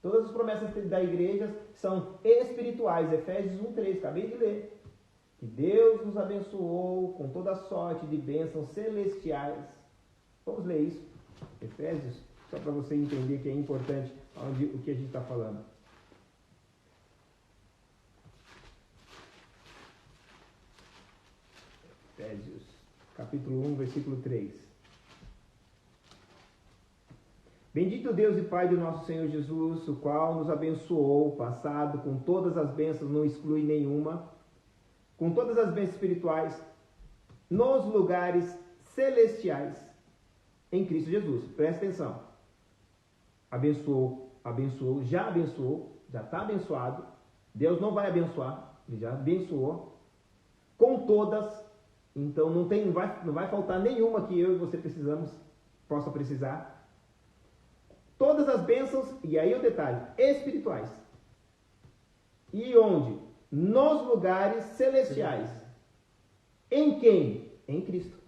Todas as promessas da igreja são espirituais. Efésios 1:3, acabei de ler. Que Deus nos abençoou com toda sorte de bênçãos celestiais. Vamos ler isso. Efésios, só para você entender que é importante o que a gente está falando. Efésios, capítulo 1, versículo 3. Bendito Deus e Pai do nosso Senhor Jesus, o qual nos abençoou, passado, com todas as bênçãos, não exclui nenhuma, com todas as bênçãos espirituais, nos lugares celestiais, em Cristo Jesus. Presta atenção. Abençoou, já está abençoado. Deus não vai abençoar, ele já abençoou. Com todas, então não vai faltar nenhuma que eu e você possa precisar. Todas as bênçãos, e aí o detalhe, espirituais. E onde? Nos lugares celestiais. Em quem? Em Cristo.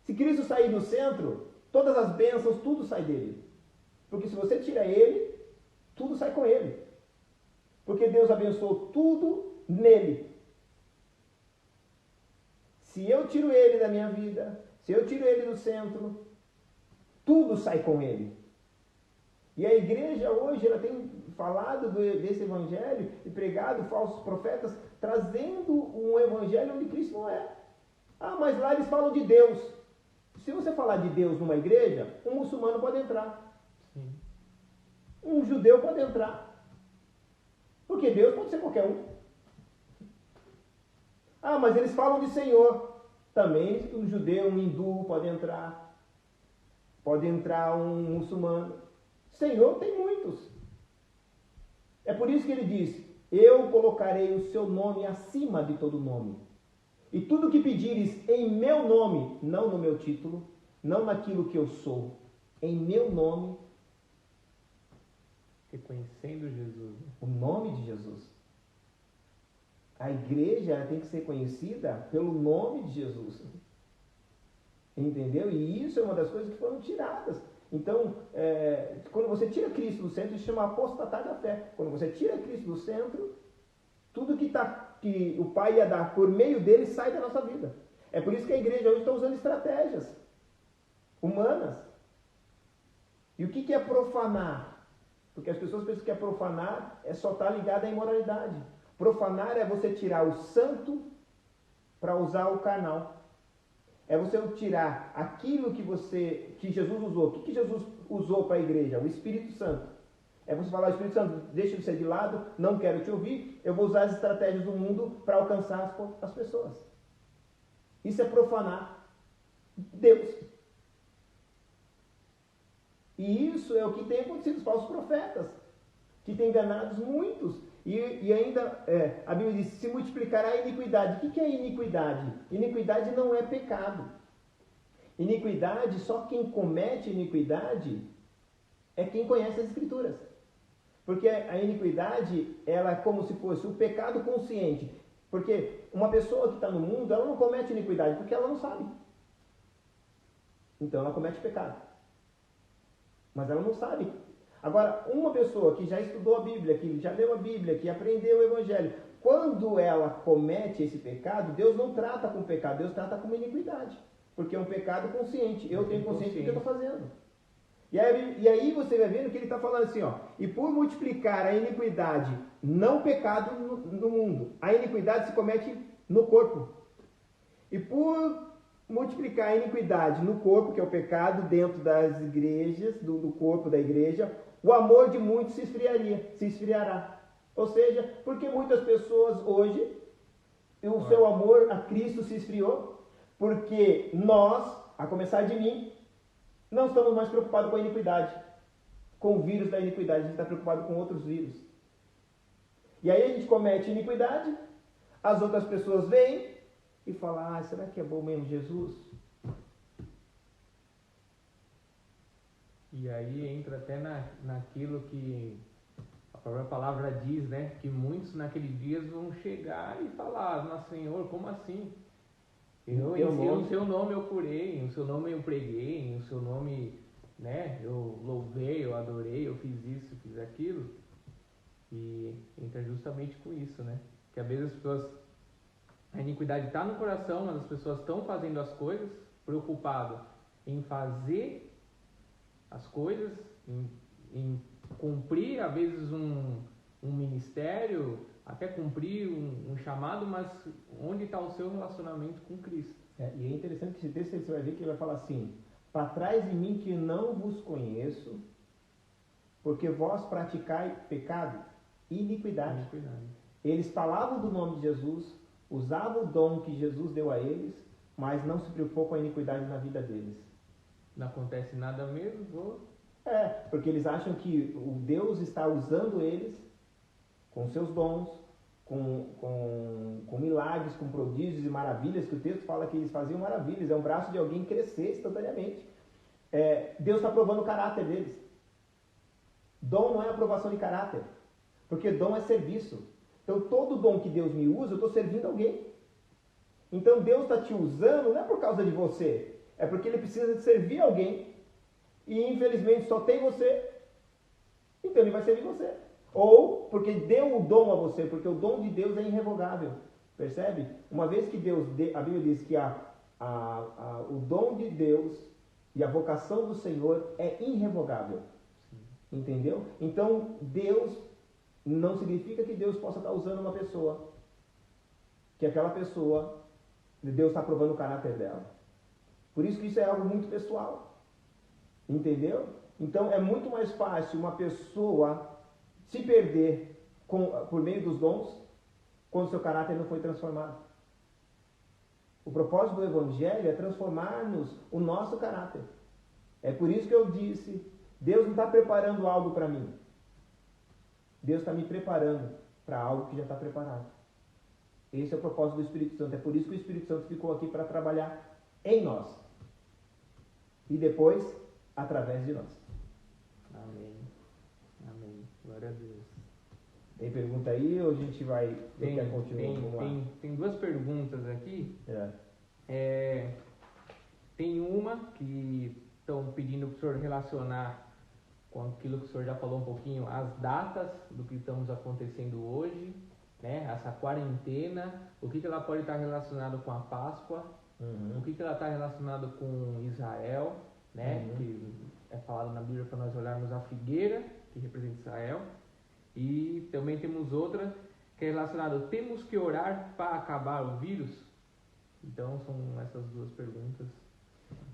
Se Cristo sair no centro, todas as bênçãos, tudo sai dele. Porque se você tira ele, tudo sai com ele. Porque Deus abençoou tudo nele. Se eu tiro ele da minha vida, se eu tiro ele do centro, tudo sai com ele. E a igreja hoje, ela tem falado desse evangelho e pregado falsos profetas, trazendo um evangelho onde Cristo não é. Ah, mas lá eles falam de Deus. Se você falar de Deus numa igreja, um muçulmano pode entrar. Sim. Um judeu pode entrar. Porque Deus pode ser qualquer um. Ah, mas eles falam de Senhor. Também um judeu, um hindu pode entrar. Pode entrar um muçulmano. Senhor tem muitos. É por isso que ele diz: eu colocarei o seu nome acima de todo nome. E tudo que pedires em meu nome, não no meu título, não naquilo que eu sou, em meu nome, Reconhecendo Jesus. o nome de Jesus. A igreja tem que ser conhecida pelo nome de Jesus. Entendeu? E isso é uma das coisas que foram tiradas. Então, quando você tira Cristo do centro, isso chama apostatar da fé. Quando você tira Cristo do centro, tudo que o Pai ia dar por meio dele sai da nossa vida. É por isso que a igreja hoje está usando estratégias humanas. E o que é profanar? Porque as pessoas pensam que é profanar é só estar ligado à imoralidade. Profanar é você tirar o santo para usar o carnal. É você tirar aquilo que Jesus usou. O que Jesus usou para a igreja? O Espírito Santo. É você falar: Espírito Santo, deixa você de lado, não quero te ouvir, eu vou usar as estratégias do mundo para alcançar as pessoas. Isso é profanar Deus. E isso é o que tem acontecido com os falsos profetas, que têm enganado muitos. E ainda, a Bíblia diz: se multiplicará a iniquidade. O que é iniquidade? Iniquidade não é pecado. Iniquidade, só quem comete iniquidade é quem conhece as Escrituras. Porque a iniquidade, ela é como se fosse o pecado consciente. Porque uma pessoa que está no mundo, ela não comete iniquidade porque ela não sabe. Então ela comete pecado. Mas ela não sabe. Agora, uma pessoa que já estudou a Bíblia, que já leu a Bíblia, que aprendeu o Evangelho, quando ela comete esse pecado, Deus não trata com pecado, Deus trata com iniquidade. Porque é um pecado consciente. Eu tenho consciência do que eu estou fazendo. E aí você vai vendo que ele está falando assim, ó: e por multiplicar a iniquidade, não pecado no mundo, a iniquidade se comete no corpo. E por multiplicar a iniquidade no corpo, que é o pecado dentro das igrejas, do corpo da igreja, o amor de muitos se esfriará. Ou seja, porque muitas pessoas hoje, o seu amor a Cristo se esfriou, porque nós, a começar de mim, não estamos mais preocupados com a iniquidade, com o vírus da iniquidade, a gente está preocupado com outros vírus. E aí a gente comete iniquidade, as outras pessoas vêm e falam: ah, será que é bom mesmo Jesus? E aí entra até naquilo que a própria palavra diz, né? Que muitos naqueles dias vão chegar e falar: nossa, Senhor, como assim? Em seu nome eu curei, em seu nome eu preguei, em seu nome, né, eu louvei, eu adorei, eu fiz isso, fiz aquilo. E entra justamente com isso, né? Que às vezes as pessoas, a iniquidade está no coração, mas as pessoas estão fazendo as coisas, preocupadas em fazer as coisas, em cumprir, às vezes, um ministério, até cumprir um chamado, mas onde está o seu relacionamento com Cristo? E é interessante que esse texto você vai ver que ele vai falar assim: para trás de mim que não vos conheço, porque vós praticai pecado, iniquidade. Eles falavam do nome de Jesus, usavam o dom que Jesus deu a eles, mas não se preocupou com a iniquidade na vida deles. Não acontece nada mesmo? Porque eles acham que o Deus está usando eles com seus dons, com milagres, com prodígios e maravilhas, que o texto fala que eles faziam maravilhas, é um braço de alguém crescer instantaneamente. Deus está provando o caráter deles. Dom não é aprovação de caráter, porque dom é serviço. Então todo dom que Deus me usa, eu estou servindo alguém. Então Deus está te usando não é por causa de você, é porque Ele precisa de servir alguém, e infelizmente só tem você, então Ele vai servir você. Ou porque deu o dom a você, porque o dom de Deus é irrevogável. Percebe? Uma vez que a Bíblia diz que o dom de Deus e a vocação do Senhor é irrevogável. Sim. Entendeu? Então, Deus não significa que Deus possa estar usando uma pessoa, que aquela pessoa Deus está provando o caráter dela. Por isso que isso é algo muito pessoal. Entendeu? Então é muito mais fácil uma pessoa se perder por meio dos dons quando seu caráter não foi transformado. O propósito do Evangelho é transformar-nos o nosso caráter. É por isso que eu disse, Deus não está preparando algo para mim. Deus está me preparando para algo que já está preparado. Esse é o propósito do Espírito Santo. É por isso que o Espírito Santo ficou aqui para trabalhar em nós. E depois, através de nós. Amém. Amém. Glória a Deus. Tem pergunta aí ou a gente vai... Tem 2 perguntas aqui. Tem uma que estão pedindo para o senhor relacionar com aquilo que o senhor já falou um pouquinho, as datas do que estamos acontecendo hoje, né? Essa quarentena, o que ela pode estar relacionado com a Páscoa, o que ela está relacionado com Israel, né? Que é falado na Bíblia para nós olharmos a figueira, que representa Israel, e também temos outra que é relacionada, temos que orar para acabar o vírus? Então são essas 2 perguntas.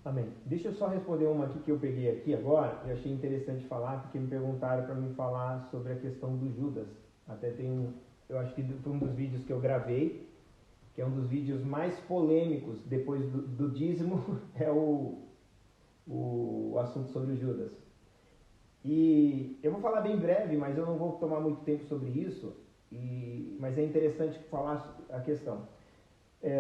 Amém. Deixa eu só responder uma aqui que eu peguei aqui agora, e achei interessante falar, porque me perguntaram para mim falar sobre a questão do Judas. Até tem eu acho que foi um dos vídeos que eu gravei, que é um dos vídeos mais polêmicos depois do dízimo, é o assunto sobre o Judas. E eu vou falar bem breve, mas eu não vou tomar muito tempo sobre isso, mas é interessante falar a questão.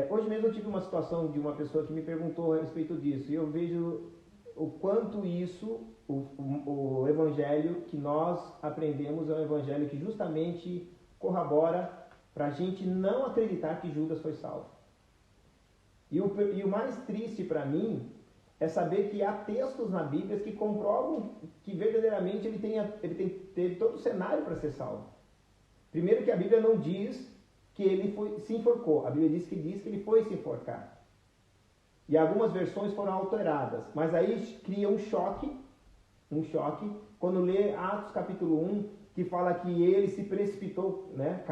Hoje mesmo eu tive uma situação de uma pessoa que me perguntou a respeito disso, e eu vejo o quanto isso, o evangelho que nós aprendemos é um evangelho que justamente corrobora para a gente não acreditar que Judas foi salvo. E o mais triste para mim é saber que há textos na Bíblia que comprovam que verdadeiramente ele teve todo o cenário para ser salvo. Primeiro que a Bíblia não diz que ele se enforcou. A Bíblia diz que ele foi se enforcar. E algumas versões foram alteradas. Mas aí cria um choque, quando lê Atos capítulo 1, que fala que ele se precipitou, né?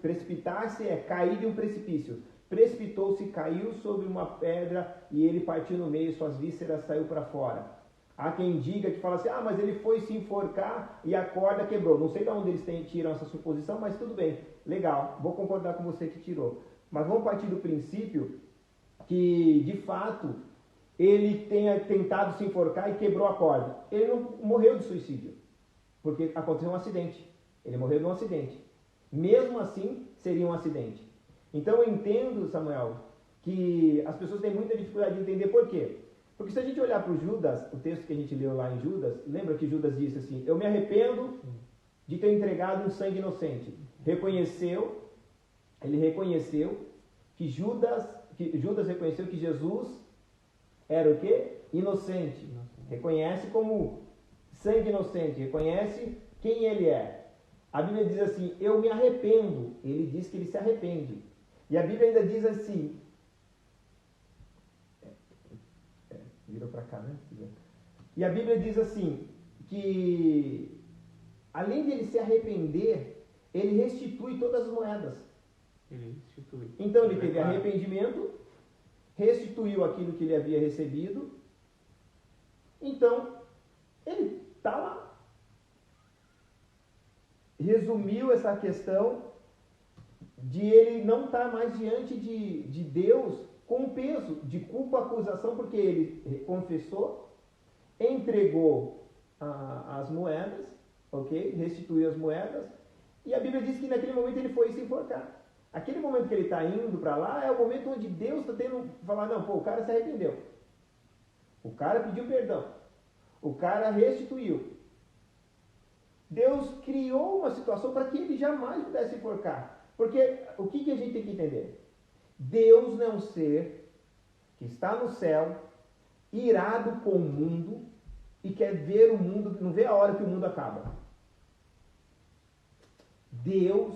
Precipitar-se é cair de um precipício. Precipitou-se, caiu sobre uma pedra e ele partiu no meio, suas vísceras saiu para fora. Há quem diga que fala assim, mas ele foi se enforcar e a corda quebrou. Não sei de onde eles tiram essa suposição, mas tudo bem. Legal, vou concordar com você que tirou. Mas vamos partir do princípio que, de fato, ele tenha tentado se enforcar e quebrou a corda. Ele não morreu de suicídio, porque aconteceu um acidente. Ele morreu de um acidente. Mesmo assim, seria um acidente. Então eu entendo, Samuel, que as pessoas têm muita dificuldade de entender por quê. Porque se a gente olhar para o Judas, o texto que a gente leu lá em Judas, lembra que Judas disse assim, eu me arrependo de ter entregado um sangue inocente. Ele reconheceu que Judas reconheceu que Jesus era o quê? Inocente. Reconhece como sangue inocente, reconhece quem ele é. A Bíblia diz assim, eu me arrependo. Ele diz que ele se arrepende. E a Bíblia ainda diz assim, virou para cá, né? E a Bíblia diz assim, que além de ele se arrepender, ele restitui todas as moedas. Ele restitui. Então ele teve arrependimento, restituiu aquilo que ele havia recebido. Então, ele está lá. Resumiu essa questão de ele não estar mais diante de Deus com peso de culpa, acusação, porque ele confessou, entregou as moedas, ok? Restituiu as moedas, e a Bíblia diz que naquele momento ele foi se enforcar. Aquele momento que ele está indo para lá é o momento onde Deus está tendo que falar, não, o cara se arrependeu. O cara pediu perdão. O cara restituiu. Deus criou uma situação para que ele jamais pudesse enforcar. Porque o que a gente tem que entender? Deus não é um ser que está no céu, irado com o mundo, e quer ver o mundo, não vê a hora que o mundo acaba. Deus,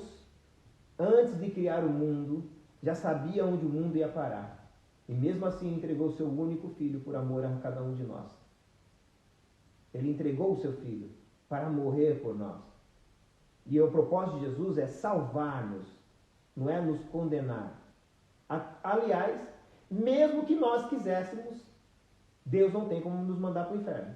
antes de criar o mundo, já sabia onde o mundo ia parar. E mesmo assim entregou o seu único filho por amor a cada um de nós. Ele entregou o seu filho para morrer por nós. E o propósito de Jesus é salvar-nos, não é nos condenar. Aliás, Mesmo que nós quiséssemos, Deus não tem como nos mandar para o inferno.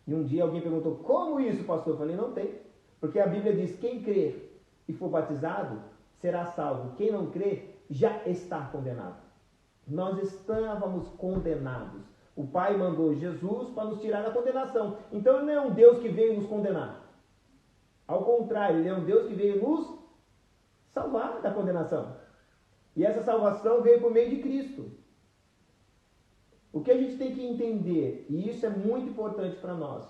E um dia alguém perguntou, como isso, pastor? Eu falei, não tem. Porque a Bíblia diz, quem crer e for batizado, será salvo. Quem não crê, já está condenado. Nós estávamos condenados. O Pai mandou Jesus para nos tirar da condenação. Então ele não é um Deus que veio nos condenar. Ao contrário, ele é um Deus que veio nos salvar da condenação. E essa salvação veio por meio de Cristo. O que a gente tem que entender, e isso é muito importante para nós,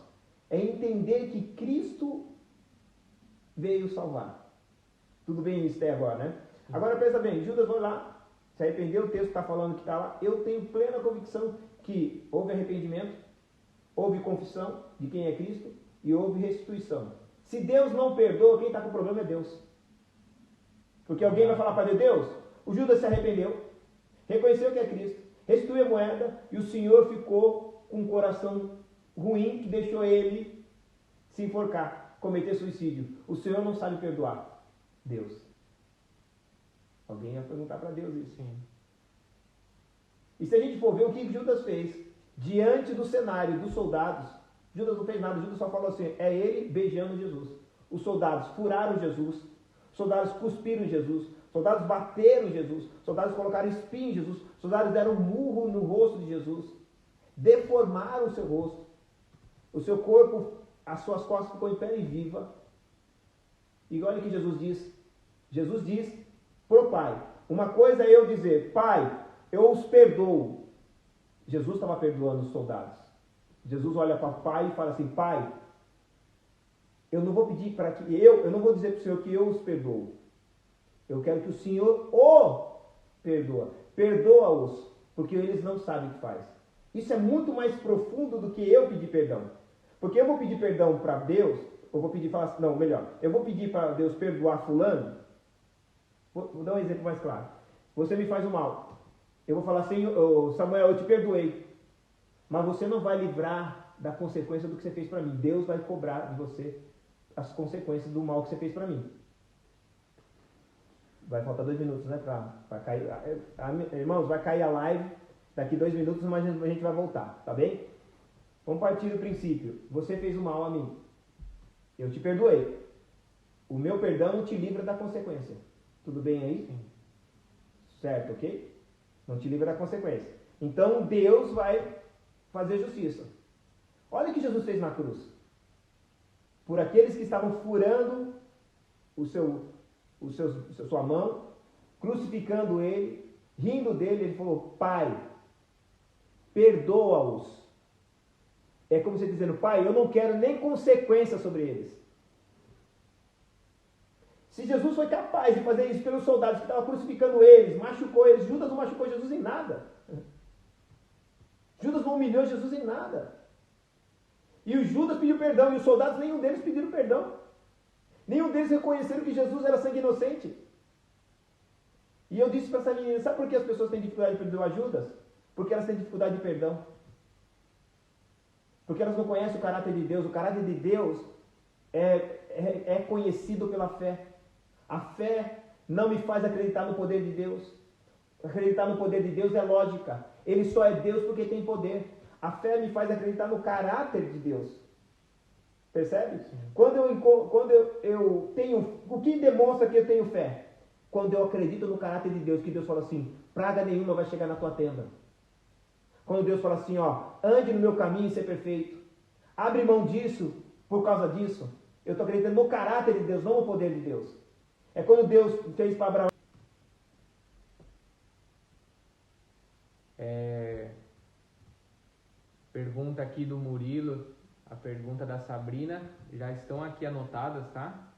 é entender que Cristo veio salvar. Tudo bem isso até agora, né? Agora pensa bem, Judas foi lá, se arrependeu, o texto está falando que está lá. Eu tenho plena convicção que houve arrependimento, houve confissão de quem é Cristo e houve restituição. Se Deus não perdoa, quem está com o problema é Deus. Porque alguém vai falar para Deus, o Judas se arrependeu, reconheceu que é Cristo, restituiu a moeda e o Senhor ficou com um coração ruim que deixou ele se enforcar, cometer suicídio. O Senhor não sabe perdoar. Deus. Alguém ia perguntar para Deus isso. Sim. E se a gente for ver o que Judas fez diante do cenário dos soldados, Judas não fez nada, Judas só falou assim, é ele beijando Jesus. Os soldados furaram Jesus, soldados cuspiram em Jesus, soldados bateram em Jesus, soldados colocaram espinho em Jesus, soldados deram um murro no rosto de Jesus, deformaram o seu rosto, o seu corpo, as suas costas ficou em pele viva. E olha o que Jesus diz para o Pai, uma coisa é eu dizer, Pai, eu os perdoo. Jesus estava perdoando os soldados. Jesus olha para o Pai e fala assim, Pai, eu não vou pedir para que eu não vou dizer para o Senhor que eu os perdoo. Eu quero que o Senhor o perdoa. Perdoa-os, porque eles não sabem o que faz. Isso é muito mais profundo do que eu pedir perdão. Porque eu vou pedir perdão para Deus, eu vou pedir, falar, não, melhor, eu vou pedir para Deus perdoar fulano. Vou dar um exemplo mais claro. Você me faz o mal. Eu vou falar assim, Samuel, eu te perdoei. Mas você não vai livrar da consequência do que você fez para mim. Deus vai cobrar de você as consequências do mal que você fez para mim. Vai faltar 2 minutos, né? Para cair. Irmãos, vai cair a live daqui 2 minutos, mas a gente vai voltar, tá bem? Vamos partir do princípio. Você fez o mal a mim. Eu te perdoei. O meu perdão te livra da consequência. Tudo bem aí? Sim. Certo, ok? Não te livra da consequência. Então Deus vai fazer justiça. Olha o que Jesus fez na cruz. Por aqueles que estavam furando sua mão, crucificando ele, rindo dele, ele falou, Pai, perdoa-os. É como se dizendo, Pai, eu não quero nem consequência sobre eles. Se Jesus foi capaz de fazer isso pelos soldados que estavam crucificando eles, machucou eles, Judas não machucou Jesus em nada. Judas não humilhou Jesus em nada. E o Judas pediu perdão, e os soldados, nenhum deles pediram perdão. Nenhum deles reconheceram que Jesus era sangue inocente. E eu disse para essa menina, sabe por que as pessoas têm dificuldade de perdoar Judas? Porque elas têm dificuldade de perdão. Porque elas não conhecem o caráter de Deus. O caráter de Deus é conhecido pela fé. A fé não me faz acreditar no poder de Deus. Acreditar no poder de Deus é lógica. Ele só é Deus porque tem poder. A fé me faz acreditar no caráter de Deus. Percebe? Sim. Quando eu tenho... O que demonstra que eu tenho fé? Quando eu acredito no caráter de Deus, que Deus fala assim, praga nenhuma vai chegar na tua tenda. Quando Deus fala assim, ande no meu caminho e ser perfeito. Abre mão disso por causa disso. Eu estou acreditando no caráter de Deus, não no poder de Deus. É quando Deus fez para Abraão. Pergunta aqui do Murilo, a pergunta da Sabrina, já estão aqui anotadas, tá?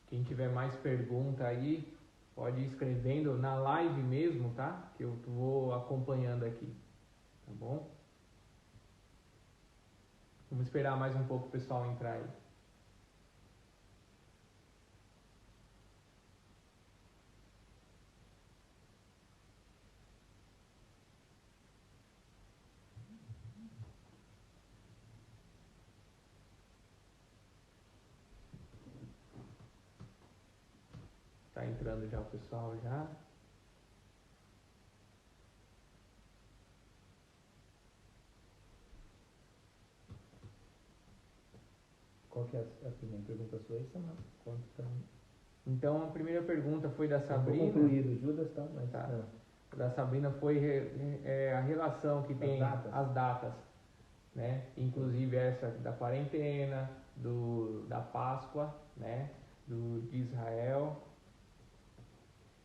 Quem tiver mais pergunta aí, pode ir escrevendo na live mesmo, tá? Que eu vou acompanhando aqui, tá bom? Vamos esperar mais um pouco o pessoal entrar aí. Tá entrando já o pessoal já. Qual que é a primeira pergunta sua aí, Samara? Quanto tá? Então a primeira pergunta foi da Não Sabrina. foi concluído, Judas, tá? Mas, Tá. Da Sabrina foi a relação que tem as datas, né? Inclusive essa da quarentena, da Páscoa, né? De Israel.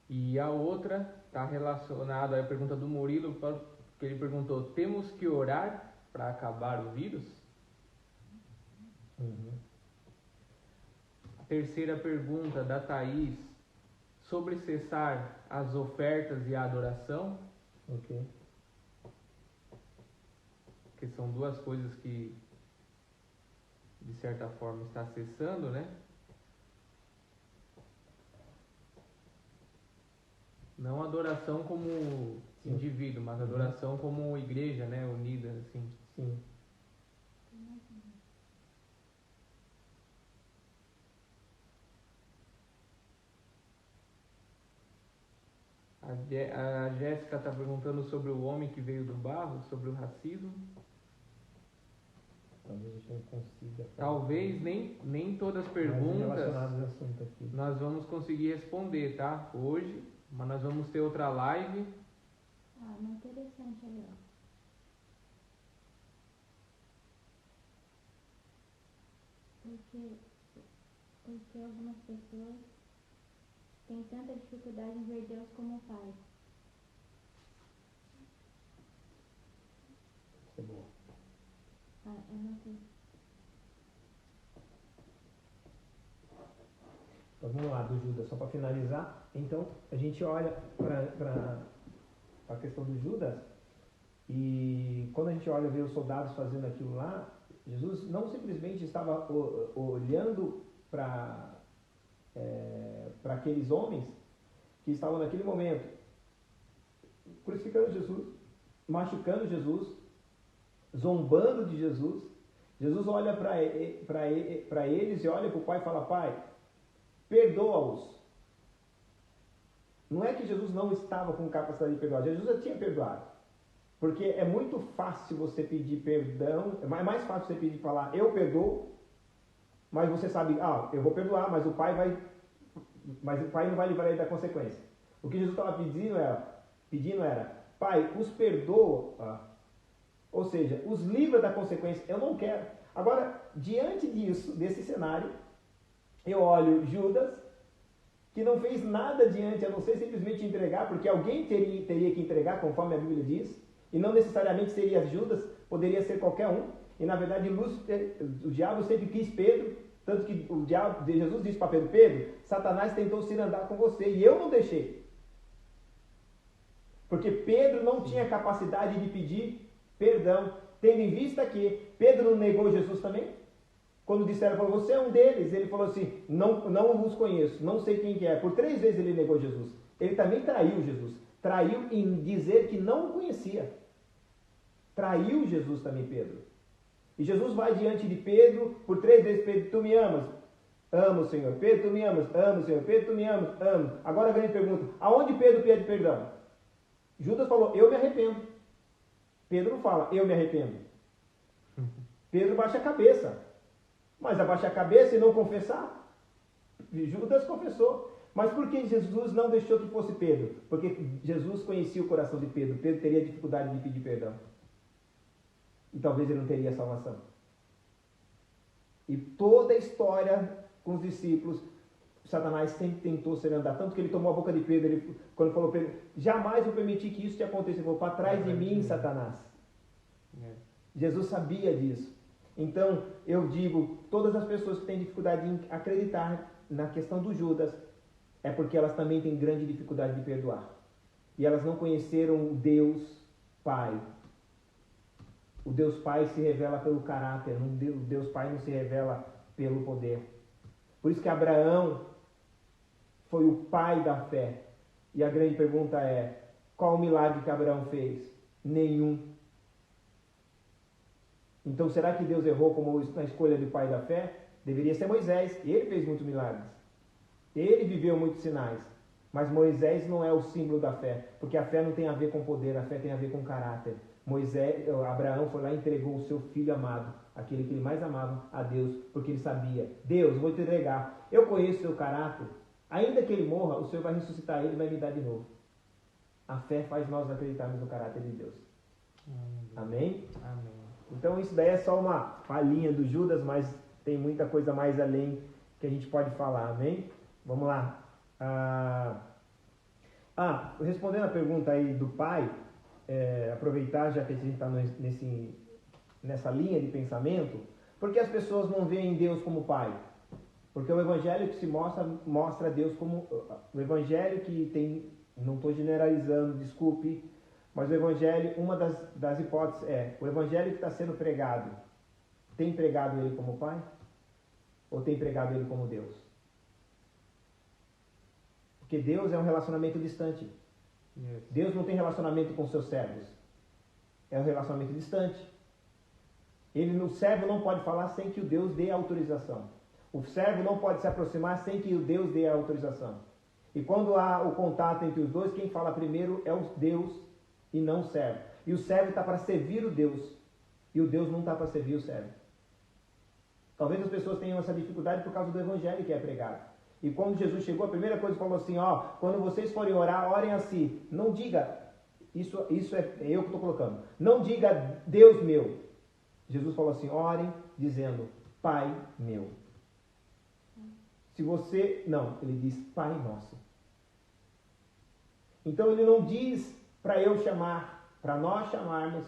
E a outra está relacionada à pergunta do Murilo, que ele perguntou: temos que orar para acabar o vírus? Uhum. A terceira pergunta da Thaís, sobre cessar as ofertas e a adoração. Ok. Que são duas coisas que, de certa forma, está cessando, né? Não adoração como indivíduo, mas adoração como igreja, né? Unida, assim. Sim. A Jéssica está perguntando sobre o homem que veio do barro, sobre o racismo. Talvez a gente não consiga. Talvez nem todas as perguntas aqui. Nós vamos conseguir responder, tá? Hoje, mas nós vamos ter outra live. Muito interessante aí, ó. Porque algumas pessoas têm tanta dificuldade em ver Deus como Pai. Isso é bom. Então, vamos lá, do Judas, só para finalizar. Então, a gente olha para a questão do Judas, e quando a gente olha e vê os soldados fazendo aquilo lá, Jesus não simplesmente estava olhando para aqueles homens que estavam naquele momento crucificando Jesus, machucando Jesus, zombando de Jesus. Jesus olha para eles e olha para o Pai e fala: Pai, perdoa-os. Não é que Jesus não estava com capacidade de perdoar, Jesus já tinha perdoado. Porque é muito fácil você pedir perdão, é mais fácil você pedir, falar, eu perdoo, mas você sabe, eu vou perdoar, mas o Pai não vai livrar ele da consequência. O que Jesus estava pedindo era, Pai, os perdoa, ou seja, os livra da consequência, eu não quero. Agora, diante desse cenário, eu olho Judas, que não fez nada diante, a não ser simplesmente entregar, porque alguém teria que entregar, conforme a Bíblia diz, e não necessariamente seria Judas, poderia ser qualquer um, e na verdade o diabo sempre quis Pedro, tanto que Jesus disse para Pedro, Satanás tentou se andar com você, e eu não deixei. Porque Pedro não tinha capacidade de pedir perdão, tendo em vista que Pedro não negou Jesus também. Quando disseram, falou, você é um deles, ele falou assim, não os conheço, não sei quem que é. Por 3 vezes ele negou Jesus. Ele também traiu Jesus. Traiu em dizer que não o conhecia. Traiu Jesus também, Pedro. E Jesus vai diante de Pedro, por 3 vezes, Pedro, tu me amas? Amo, Senhor. Pedro, tu me amas? Amo, Senhor. Pedro, tu me amas? Amo. Agora a grande pergunta, aonde Pedro pede perdão? Judas falou, eu me arrependo. Pedro não fala, eu me arrependo. Pedro baixa a cabeça. Mas abaixar a cabeça e não confessar? Judas confessou. Mas por que Jesus não deixou que fosse Pedro? Porque Jesus conhecia o coração de Pedro. Pedro teria dificuldade de pedir perdão. E talvez ele não teria salvação. E toda a história com os discípulos, Satanás sempre tentou se andar. Tanto que ele tomou a boca de Pedro. Quando falou Pedro, jamais vou permitir que isso te aconteça. Ele falou, para trás de mim, Satanás. Jesus sabia disso. Então, eu digo, todas as pessoas que têm dificuldade em acreditar na questão do Judas, é porque elas também têm grande dificuldade de perdoar. E elas não conheceram o Deus Pai. O Deus Pai se revela pelo caráter, o Deus Pai não se revela pelo poder. Por isso que Abraão foi o pai da fé. E a grande pergunta é, qual o milagre que Abraão fez? Nenhum. Então, será que Deus errou como na escolha do pai da fé? Deveria ser Moisés, ele fez muitos milagres. Ele viveu muitos sinais. Mas Moisés não é o símbolo da fé, porque a fé não tem a ver com poder, a fé tem a ver com caráter. Abraão foi lá e entregou o seu filho amado, aquele que ele mais amava, a Deus, porque ele sabia: Deus, eu vou te entregar, eu conheço o seu caráter, ainda que ele morra, o Senhor vai ressuscitar ele e vai me dar de novo. A fé faz nós acreditarmos no caráter de Deus. Amém? Amém. Então isso daí é só uma palhinha do Judas, mas tem muita coisa mais além que a gente pode falar. Amém? Vamos lá. Respondendo a pergunta aí do pai, aproveitar já que a gente está nessa linha de pensamento, por que as pessoas não veem Deus como pai? Porque o evangelho que se mostra Deus como... O evangelho que tem... Não estou generalizando, desculpe, mas o evangelho, uma das hipóteses o evangelho que está sendo pregado, tem pregado ele como pai? Ou tem pregado ele como Deus? Porque Deus é um relacionamento distante. Yes. Deus não tem relacionamento com seus servos. É um relacionamento distante. O servo não pode falar sem que o Deus dê autorização. O servo não pode se aproximar sem que o Deus dê a autorização. E quando há o contato entre os dois, quem fala primeiro é o Deus e não o servo. E o servo está para servir o Deus. E o Deus não está para servir o servo. Talvez as pessoas tenham essa dificuldade por causa do evangelho que é pregado. E quando Jesus chegou, a primeira coisa que falou assim, quando vocês forem orar, orem assim. Não diga, isso é eu que estou colocando. Não diga Deus meu. Jesus falou assim, orem dizendo Pai meu. Ele diz Pai nosso. Então ele não diz para nós chamarmos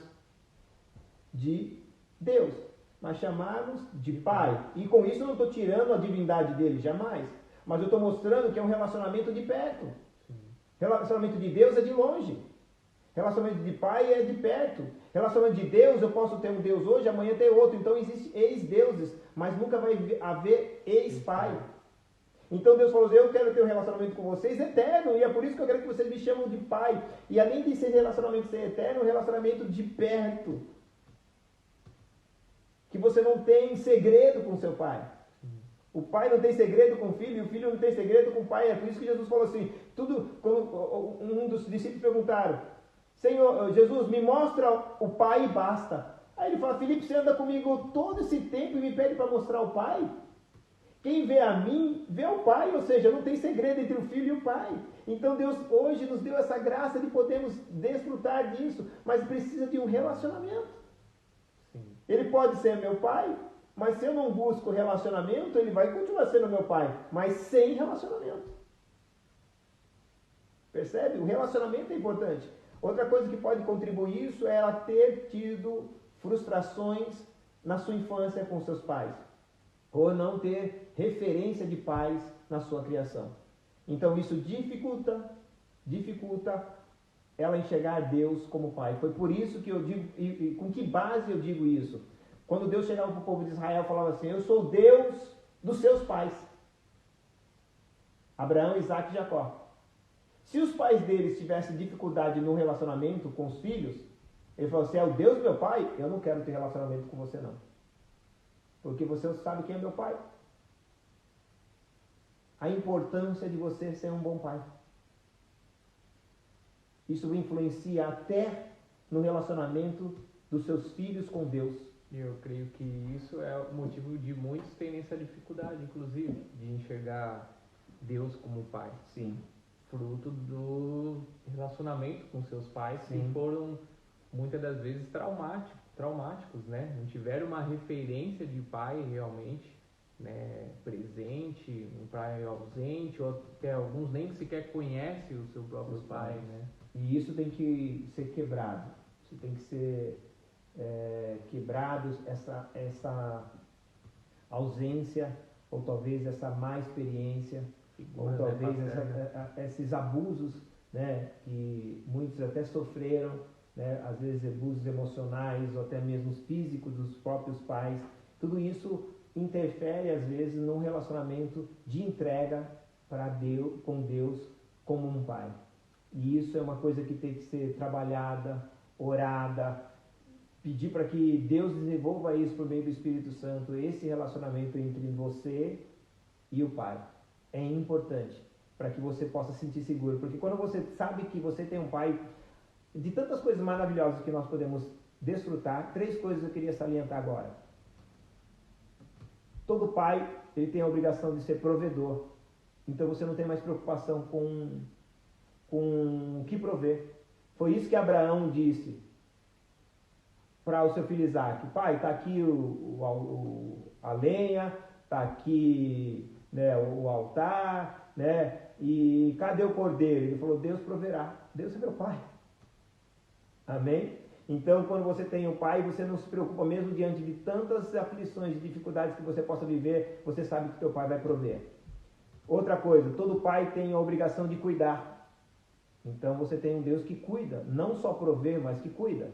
de Deus, mas chamarmos de Pai. E com isso eu não estou tirando a divindade dele, jamais. Mas eu estou mostrando que é um relacionamento de perto. Sim. Relacionamento de Deus é de longe. Relacionamento de Pai é de perto. Relacionamento de Deus, eu posso ter um Deus hoje, amanhã ter outro. Então existe ex-deuses, mas nunca vai haver ex-Pai. Então Deus falou assim, eu quero ter um relacionamento com vocês eterno, e é por isso que eu quero que vocês me chamem de Pai. E além de ser relacionamento ser eterno, é um relacionamento de perto. Que você não tem segredo com seu pai. O pai não tem segredo com o filho, e o filho não tem segredo com o pai. É por isso que Jesus falou assim, quando um dos discípulos perguntaram, Senhor, Jesus, me mostra o pai e basta. Aí ele fala, Filipe, você anda comigo todo esse tempo e me pede para mostrar o pai? Quem vê a mim, vê o pai, ou seja, não tem segredo entre o filho e o pai. Então Deus hoje nos deu essa graça de podermos desfrutar disso, mas precisa de um relacionamento. Sim. Ele pode ser meu pai, mas se eu não busco relacionamento, ele vai continuar sendo meu pai, mas sem relacionamento. Percebe? O relacionamento é importante. Outra coisa que pode contribuir isso é ela ter tido frustrações na sua infância com seus pais, ou não ter referência de pais na sua criação. Então isso dificulta ela enxergar Deus como pai. Foi por isso que eu digo, e com que base eu digo isso? Quando Deus chegava para o povo de Israel, falava assim, eu sou Deus dos seus pais. Abraão, Isaac e Jacó. Se os pais deles tivessem dificuldade no relacionamento com os filhos, ele falou assim, é o Deus do meu pai, eu não quero ter relacionamento com você não. Porque você sabe quem é meu pai. A importância de você ser um bom pai. Isso influencia até no relacionamento dos seus filhos com Deus. Eu creio que isso é o motivo de muitos terem essa dificuldade, inclusive, de enxergar Deus como pai. Sim. Fruto do relacionamento com seus pais, Sim. que foram muitas das vezes traumáticos, né? Não tiveram uma referência de pai realmente, né? Presente, um pai ausente, ou até alguns nem sequer conhecem os seus próprios pais, né? E isso tem que ser quebrado. Isso tem que ser quebrado, essa ausência, ou talvez essa má experiência, ou talvez esses abusos, né, que muitos até sofreram, né, às vezes abusos emocionais ou até mesmo físicos dos próprios pais. Tudo isso interfere às vezes num relacionamento de entrega para Deus, com Deus como um pai. E isso é uma coisa que tem que ser trabalhada, orada, pedir para que Deus desenvolva isso por meio do Espírito Santo, esse relacionamento entre você e o pai. é importante para que você possa se sentir seguro. Porque quando você sabe que você tem um pai, de tantas coisas maravilhosas que nós podemos desfrutar, 3 coisas eu queria salientar agora. Todo pai, ele tem a obrigação de ser provedor. Então você não tem mais preocupação com o que prover. Foi isso que Abraão disse para o seu filho Isaac: pai, está aqui a lenha, está aqui, né, o altar, né, e cadê o cordeiro? Ele falou: Deus proverá. Deus é meu pai. Amém? Então, quando você tem um pai, você não se preocupa, mesmo diante de tantas aflições e dificuldades que você possa viver, você sabe que teu pai vai prover. Outra coisa, todo pai tem a obrigação de cuidar. Então você tem um Deus que cuida, não só provê, mas que cuida.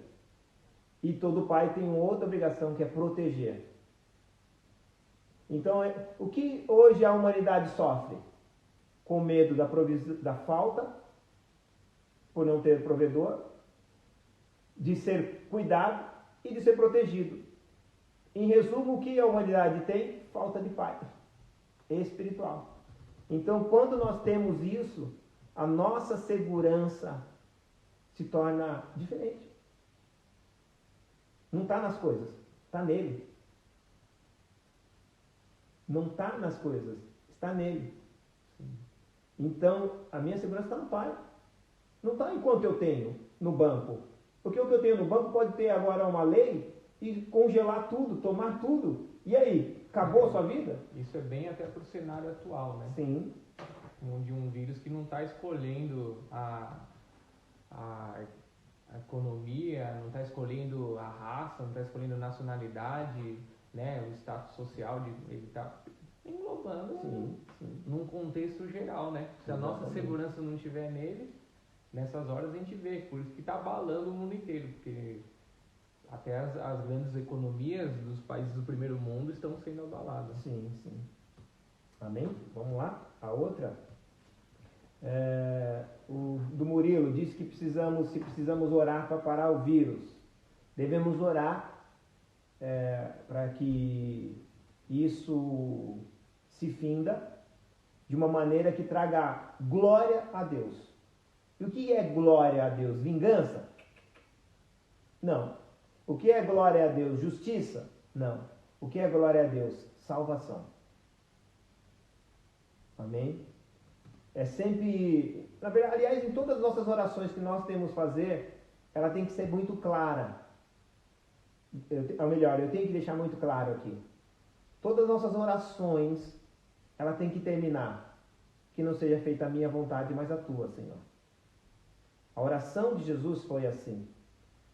E todo pai tem outra obrigação, que é proteger. Então, o que hoje a humanidade sofre? Com medo da falta, por não ter provedor, de ser cuidado e de ser protegido. Em resumo, o que a humanidade tem? Falta de pai espiritual. Então, quando nós temos isso, a nossa segurança se torna diferente. Não está nas coisas, está nele. Não está nas coisas, está nele. Então, a minha segurança está no pai. Não está em quanto eu tenho no banco. Porque o que eu tenho no banco pode ter agora uma lei e congelar tudo, tomar tudo. E aí? Acabou a sua vida? Isso é bem até para o cenário atual, né? Sim. De um vírus que não está escolhendo a economia, não está escolhendo a raça, não está escolhendo a nacionalidade, né? O status social, ele está englobando num contexto geral, né? Se a nossa segurança não estiver nele, nessas horas a gente vê, por isso que está abalando o mundo inteiro, porque até as grandes economias dos países do primeiro mundo estão sendo abaladas. Sim, sim. Amém? Vamos lá? A outra? O do Murilo diz que se precisamos orar para parar o vírus. Devemos orar para que isso se finda de uma maneira que traga glória a Deus. E o que é glória a Deus? Vingança? Não. O que é glória a Deus? Justiça? Não. O que é glória a Deus? Salvação. Amém? É sempre... Na verdade, aliás, em todas as nossas orações que nós temos que fazer, ela tem que ser muito clara. Ou melhor, eu tenho que deixar muito claro aqui. Todas as nossas orações, ela tem que terminar. Que não seja feita a minha vontade, mas a tua, Senhor. A oração de Jesus foi assim.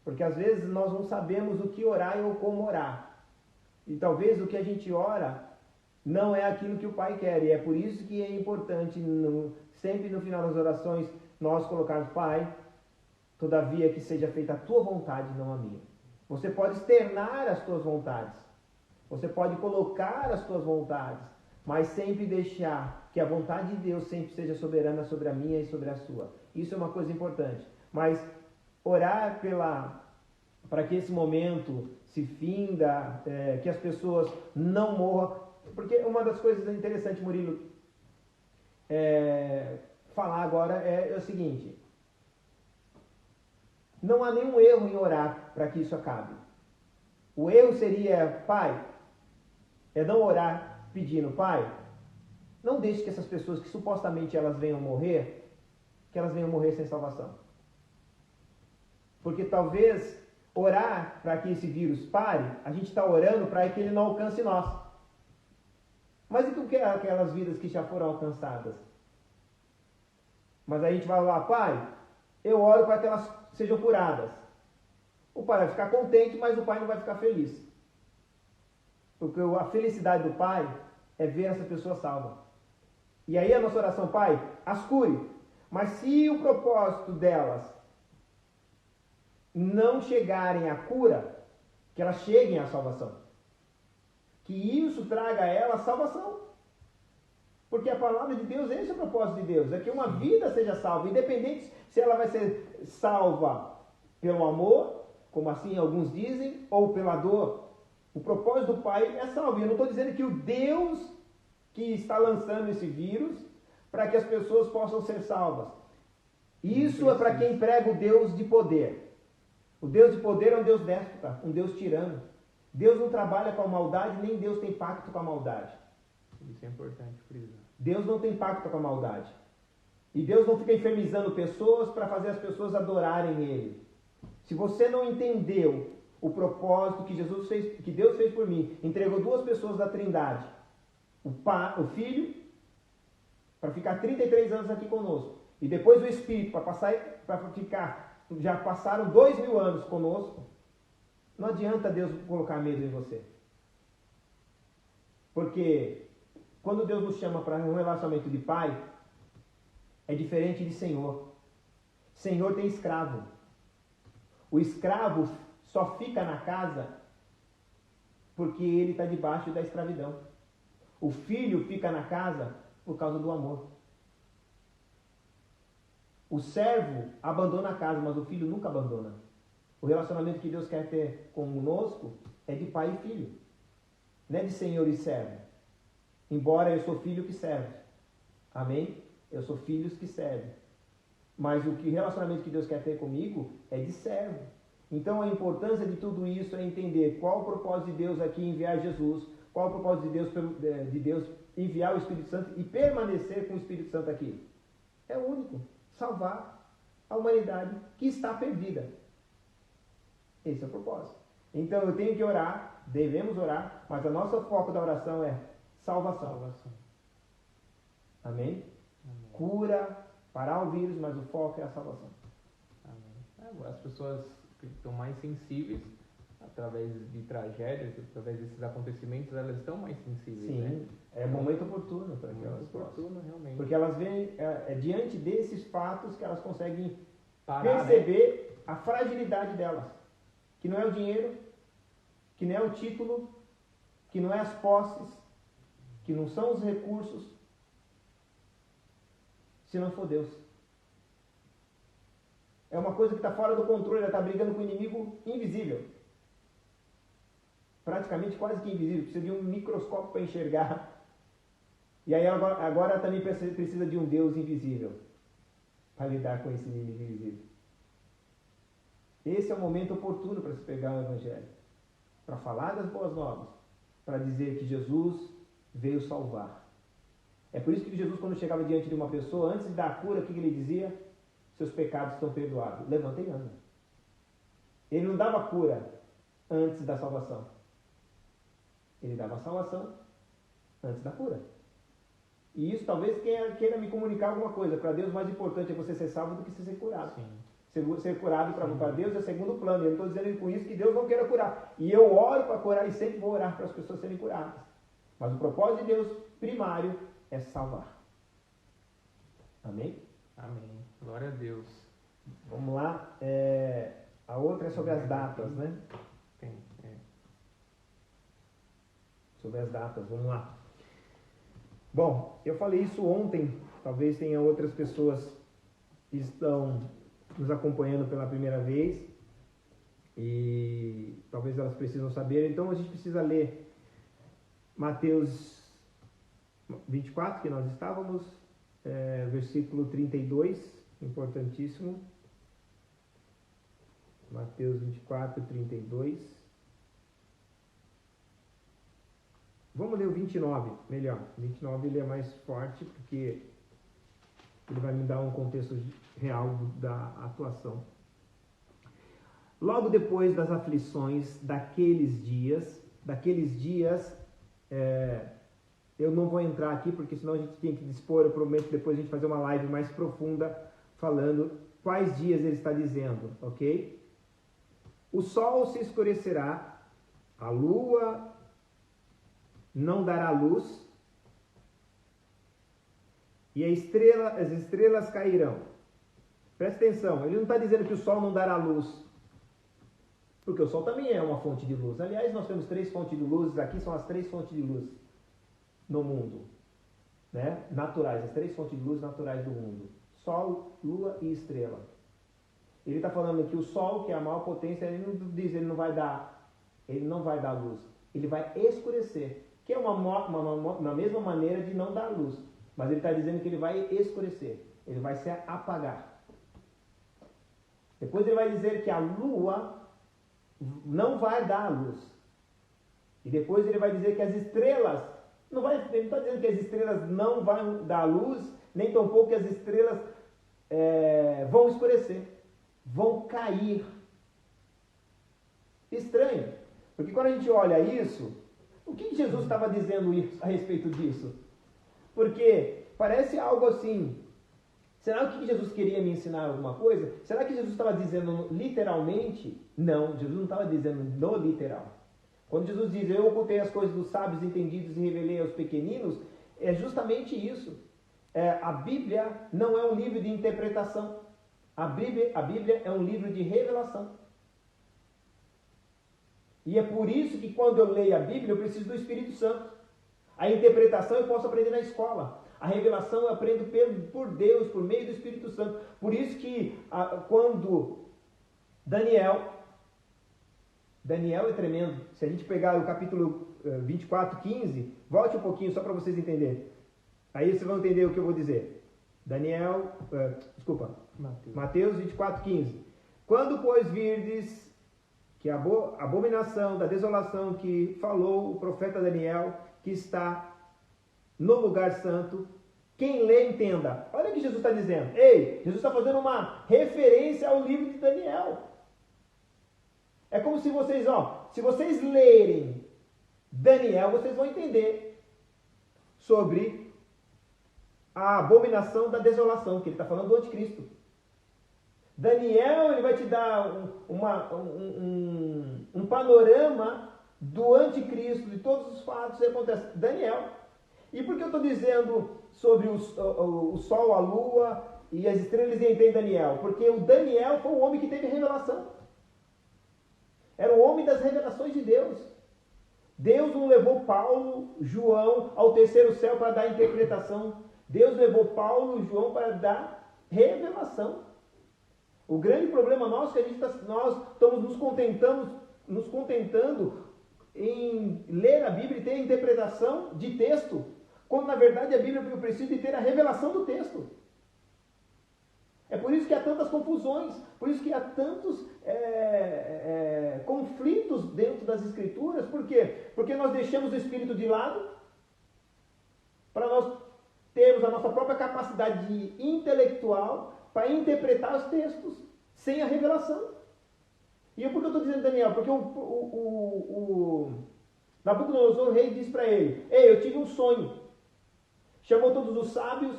Porque às vezes nós não sabemos o que orar ou como orar. E talvez o que a gente ora não é aquilo que o Pai quer. E é por isso que é importante, sempre no final das orações, nós colocarmos: Pai, todavia que seja feita a tua vontade, não a minha. Você pode externar as tuas vontades. Você pode colocar as tuas vontades. Mas sempre deixar que a vontade de Deus sempre seja soberana sobre a minha e sobre a sua. Isso é uma coisa importante. Mas orar para que esse momento se finda, que as pessoas não morram. Porque uma das coisas interessantes, Murilo, falar agora é o seguinte: não há nenhum erro em orar para que isso acabe. O erro seria, Pai, não orar pedindo: Pai, não deixe que essas pessoas que supostamente elas venham morrer, que elas venham morrer sem salvação. Porque talvez orar para que esse vírus pare, a gente está orando para que ele não alcance nós. Mas e o que é aquelas vidas que já foram alcançadas? Mas aí a gente vai lá: Pai, eu oro para que elas sejam curadas. O pai vai ficar contente, mas o pai não vai ficar feliz. Porque a felicidade do pai é ver essa pessoa salva. E aí a nossa oração: Pai, as cure. Mas se o propósito delas não chegarem à cura, que elas cheguem à salvação. Que isso traga a ela salvação. Porque a palavra de Deus, esse é o propósito de Deus, é que uma vida seja salva, independente se ela vai ser salva pelo amor, como assim alguns dizem, ou pela dor. O propósito do Pai é salvo. E eu não estou dizendo que o Deus que está lançando esse vírus para que as pessoas possam ser salvas. Isso é para quem prega o Deus de poder. O Deus de poder é um Deus déspota, um Deus tirano. Deus não trabalha com a maldade, nem Deus tem pacto com a maldade. Isso é importante frisar. Deus não tem pacto com a maldade. E Deus não fica enfermizando pessoas para fazer as pessoas adorarem Ele. Se você não entendeu o propósito que Jesus fez, que Deus fez por mim, entregou duas pessoas da Trindade, o Filho, para ficar 33 anos aqui conosco, e depois o Espírito, para ficar, já passaram 2000 anos conosco, não adianta Deus colocar medo em você. Porque quando Deus nos chama para um relacionamento de pai, é diferente de senhor. Senhor tem escravo. O escravo só fica na casa porque ele está debaixo da escravidão. O filho fica na casa por causa do amor. O servo abandona a casa, mas o filho nunca abandona. O relacionamento que Deus quer ter conosco é de pai e filho. Não é de senhor e servo. Embora eu sou filho que serve. Amém? Eu sou filhos que servem. Mas o relacionamento que Deus quer ter comigo é de servo. Então a importância de tudo isso é entender qual o propósito de Deus aqui em enviar Jesus, qual o propósito de Deus enviar o Espírito Santo e permanecer com o Espírito Santo aqui. É o único. Salvar a humanidade que está perdida. Esse é o propósito. Então eu tenho que orar, devemos orar, mas o nosso foco da oração é salvação. Amém? Amém. Cura, parar o vírus, mas o foco é a salvação. Amém. As pessoas que estão mais sensíveis, através de tragédias, através desses acontecimentos, elas estão mais sensíveis. Sim, né? é momento oportuno para que elas possam. Oportuno, realmente. Porque elas veem, diante desses fatos que elas conseguem Parar, perceber a fragilidade delas. Que não é o dinheiro, que não é o título, que não é as posses, que não são os recursos, se não for Deus. É uma coisa que está fora do controle, ela está brigando com um inimigo invisível. Praticamente quase que invisível, precisa de um microscópio para enxergar. E aí agora também precisa de um Deus invisível para lidar com esse inimigo invisível. Esse é o momento oportuno para se pegar o Evangelho, para falar das boas novas, para dizer que Jesus veio salvar. É por isso que Jesus, quando chegava diante de uma pessoa, antes da cura, o que ele dizia? Seus pecados estão perdoados. Levanta e anda. Ele não dava cura antes da salvação. Ele dava a salvação antes da cura. E isso talvez queira me comunicar alguma coisa. Para Deus, mais importante é você ser salvo do que ser curado. Sim. Ser curado para Deus é segundo plano. Eu não estou dizendo com isso que Deus não queira curar. E eu oro para curar e sempre vou orar para as pessoas serem curadas. Mas o propósito de Deus primário é salvar. Amém? Amém. Glória a Deus. Vamos lá. A outra é sobre as datas, né? Tem. Sobre as datas, vamos lá. Bom, eu falei isso ontem. Talvez tenha outras pessoas que estão nos acompanhando pela primeira vez. E talvez elas precisam saber. Então a gente precisa ler Mateus 24, que nós estávamos, versículo 32, importantíssimo. Mateus 24, 32. Vamos ler o 29, melhor. O 29 ele é mais forte, porque ele vai me dar um contexto real da atuação. Logo depois das aflições daqueles dias, eu não vou entrar aqui, porque senão a gente tem que dispor, eu prometo depois a gente fazer uma live mais profunda, falando quais dias ele está dizendo, ok? O sol se escurecerá, a lua não dará luz, e as estrelas cairão. Presta atenção, ele não está dizendo que o sol não dará luz, porque o sol também é uma fonte de luz. Aliás, nós temos 3 fontes de luz, aqui são as 3 fontes de luz no mundo, né? Naturais, as 3 fontes de luz naturais do mundo: sol, lua e estrela. Ele está falando que o sol, que é a maior potência, ele não diz, ele não vai dar luz, ele vai escurecer. O que é uma mesma maneira de não dar luz. Mas ele está dizendo que ele vai escurecer, ele vai se apagar. Depois ele vai dizer que a lua não vai dar luz. E depois ele vai dizer que as estrelas, ele não está dizendo que as estrelas não vão dar luz, nem tampouco que as estrelas vão escurecer, vão cair. Estranho, porque quando a gente olha isso, o que Jesus estava dizendo a respeito disso? Porque parece algo assim, será que Jesus queria me ensinar alguma coisa? Será que Jesus estava dizendo literalmente? Não, Jesus não estava dizendo no literal. Quando Jesus diz, eu ocultei as coisas dos sábios entendidos e revelei aos pequeninos, é justamente isso. A Bíblia não é um livro de interpretação. A Bíblia é um livro de revelação. E é por isso que quando eu leio a Bíblia, eu preciso do Espírito Santo. A interpretação eu posso aprender na escola. A revelação eu aprendo por Deus, por meio do Espírito Santo. Por isso que quando Daniel é tremendo. Se a gente pegar o capítulo 24, 15, volte um pouquinho só para vocês entenderem. Aí vocês vão entender o que eu vou dizer. Mateus 24, 15. Quando, pois, virdes que a abominação da desolação que falou o profeta Daniel, que está no lugar santo, quem lê entenda. Olha o que Jesus está dizendo. Ei, Jesus está fazendo uma referência ao livro de Daniel. É como se vocês, se vocês lerem Daniel, vocês vão entender sobre a abominação da desolação, que ele está falando do anticristo. Daniel, ele vai te dar um panorama do anticristo, de todos os fatos que acontecem. Daniel. E por que eu estou dizendo sobre o sol, a lua e as estrelas em Daniel? Porque o Daniel foi o homem que teve revelação. Era o homem das revelações de Deus. Deus não levou Paulo, João ao terceiro céu para dar interpretação. Deus levou Paulo e João para dar revelação. O grande problema nosso é que nós estamos nos contentando em ler a Bíblia e ter a interpretação de texto, quando na verdade a Bíblia precisa de ter a revelação do texto. É por isso que há tantas confusões, por isso que há tantos conflitos dentro das Escrituras. Por quê? Porque nós deixamos o Espírito de lado para nós termos a nossa própria capacidade intelectual para interpretar os textos sem a revelação. E por que eu estou dizendo Daniel? Porque o Nabucodonosor, o rei, disse para ele: ei, eu tive um sonho. Chamou todos os sábios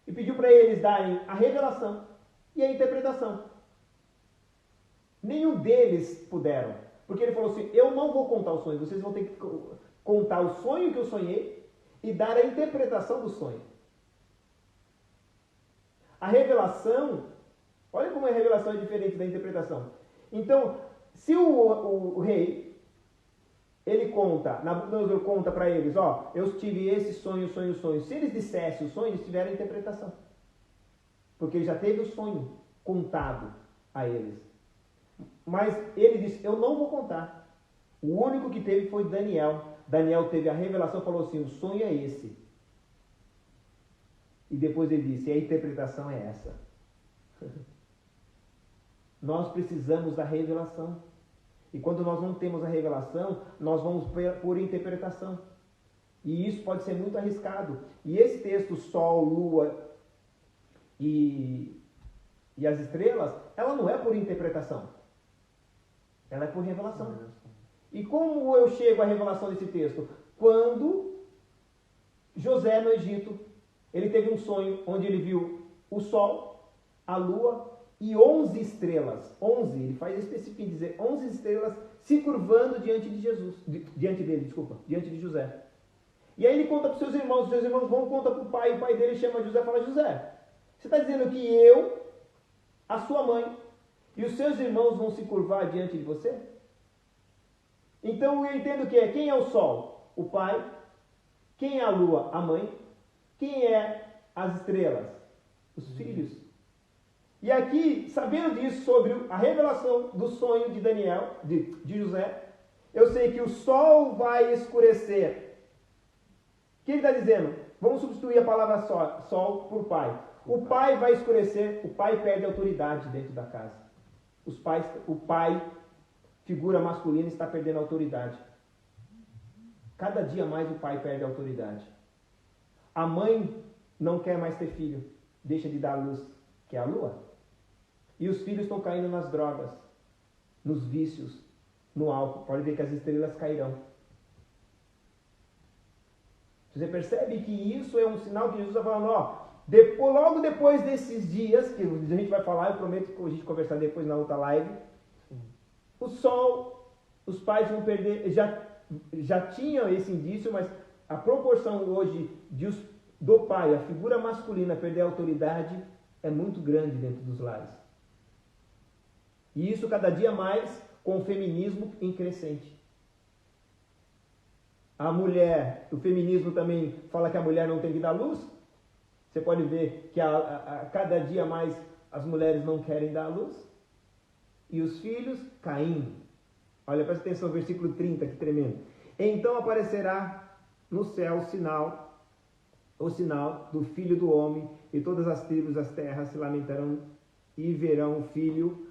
e pediu para eles darem a revelação e a interpretação. Nenhum deles puderam, porque ele falou assim: eu não vou contar o sonho, vocês vão ter que contar o sonho que eu sonhei e dar a interpretação do sonho. A revelação, olha como a revelação é diferente da interpretação. Então, se o rei, Nabucodonosor conta para eles, eu tive esse sonho. Se eles dissessem o sonho, eles tiveram a interpretação. Porque ele já teve o sonho contado a eles. Mas ele disse, eu não vou contar. O único que teve foi Daniel. Daniel teve a revelação e falou assim, o sonho é esse. E depois ele disse, a interpretação é essa. Nós precisamos da revelação. E quando nós não temos a revelação, nós vamos por interpretação. E isso pode ser muito arriscado. E esse texto, Sol, Lua e as estrelas, ela não é por interpretação. Ela é por revelação. E como eu chego à revelação desse texto? Quando José, no Egito, ele teve um sonho onde ele viu o Sol, a Lua e 11 estrelas. 11, ele faz específico em dizer 11 estrelas se curvando diante de diante de José. E aí ele conta para os seus irmãos vão contar para o pai dele chama José e fala, José, você está dizendo que eu, a sua mãe e os seus irmãos vão se curvar diante de você? Então eu entendo que quem é o Sol? O pai. Quem é a Lua? A mãe. Quem é as estrelas? Os filhos. E aqui, sabendo disso, sobre a revelação do sonho de Daniel, de José, eu sei que o sol vai escurecer que ele está dizendo? Vamos substituir a palavra sol por pai. O pai vai escurecer, o pai perde autoridade dentro da casa. O pai, figura masculina, está perdendo autoridade. Cada dia mais o pai perde autoridade. A mãe não quer mais ter filho, deixa de dar luz, que é a lua. E os filhos estão caindo nas drogas, nos vícios, no álcool. Pode ver que as estrelas cairão. Você percebe que isso é um sinal que Jesus está falando, logo depois desses dias, que a gente vai falar, eu prometo que a gente conversar depois na outra live, o sol, os pais vão perder, já tinham esse indício, mas a proporção hoje do pai, a figura masculina, perder a autoridade é muito grande dentro dos lares. E isso cada dia mais com o feminismo em crescente. A mulher, o feminismo também fala que a mulher não tem que dar luz. Você pode ver que a cada dia mais as mulheres não querem dar luz. E os filhos caindo. Olha, presta atenção, versículo 30, que tremendo. Então aparecerá no céu o sinal do Filho do Homem, e todas as tribos das terras se lamentarão e verão o Filho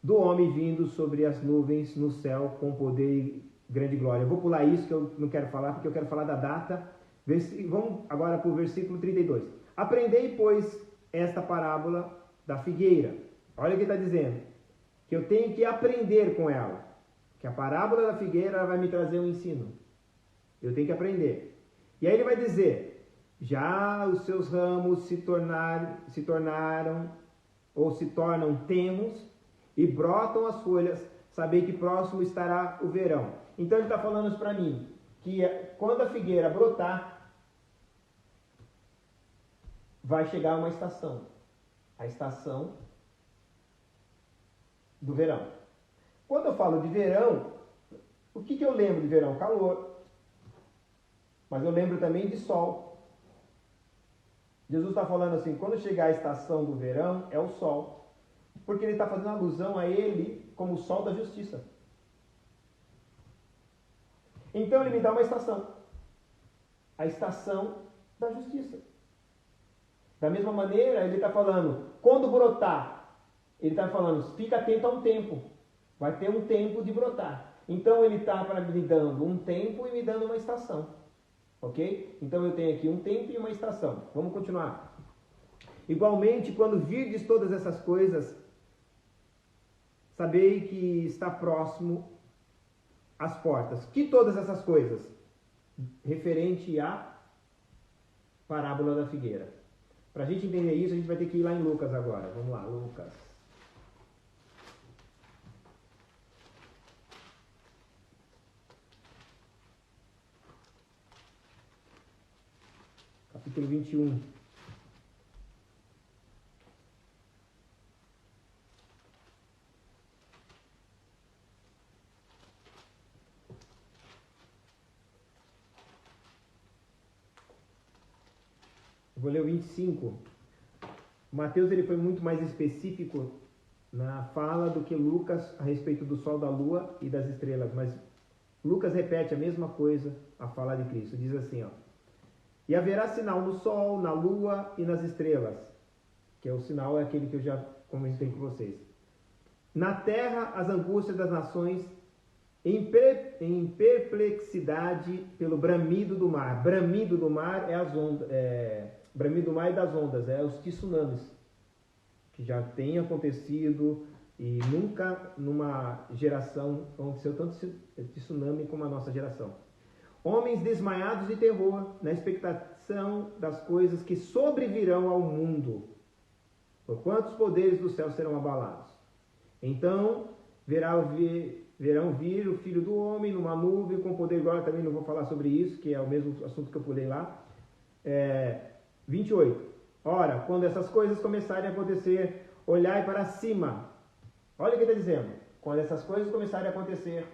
do Homem vindo sobre as nuvens no céu com poder e grande glória. Eu vou pular isso que eu não quero falar, porque eu quero falar da data. Vamos agora para o versículo 32. Aprendei, pois, esta parábola da figueira. Olha o que ele está dizendo. Que eu tenho que aprender com ela. Que a parábola da figueira ela vai me trazer um ensino. Eu tenho que aprender. E aí ele vai dizer, já os seus ramos se tornaram ou se tornam tenros e brotam as folhas, sabei que próximo estará o verão. Então ele está falando isso para mim, que quando a figueira brotar, vai chegar uma estação. A estação do verão. Quando eu falo de verão, o que eu lembro de verão? Calor. Mas eu lembro também de sol. Jesus está falando assim, quando chegar a estação do verão, é o sol. Porque ele está fazendo alusão a ele como o sol da justiça. Então ele me dá uma estação. A estação da justiça. Da mesma maneira, ele está falando, quando brotar, ele está falando, fica atento a um tempo. Vai ter um tempo de brotar. Então ele está me dando um tempo e me dando uma estação. Ok? Então eu tenho aqui um tempo e uma estação. Vamos continuar. Igualmente, quando virdes todas essas coisas, sabei que está próximo às portas. Que todas essas coisas? Referente à parábola da figueira. Para a gente entender isso, a gente vai ter que ir lá em Lucas agora. Vamos lá, Lucas. Capítulo 21. Vou ler o 25. Mateus ele foi muito mais específico na fala do que Lucas a respeito do sol, da lua e das estrelas. Mas Lucas repete a mesma coisa a fala de Cristo. Diz assim, e haverá sinal no sol, na lua e nas estrelas. Que é o sinal, é aquele que eu já comentei com vocês. Na terra, as angústias das nações, em perplexidade pelo bramido do mar. Bramido do mar é as ondas... bramido do mar e das ondas, os tsunamis, que já tem acontecido e nunca numa geração aconteceu tanto tsunami como a nossa geração. Homens desmaiados de terror, na expectação das coisas que sobrevirão ao mundo, por quantos poderes do céu serão abalados. Então verão vir o Filho do Homem numa nuvem com poder e glória. Também não vou falar sobre isso, que é o mesmo assunto que eu pulei lá. 28. Ora, quando essas coisas começarem a acontecer, olhai para cima. Olha o que ele está dizendo. Quando essas coisas começarem a acontecer,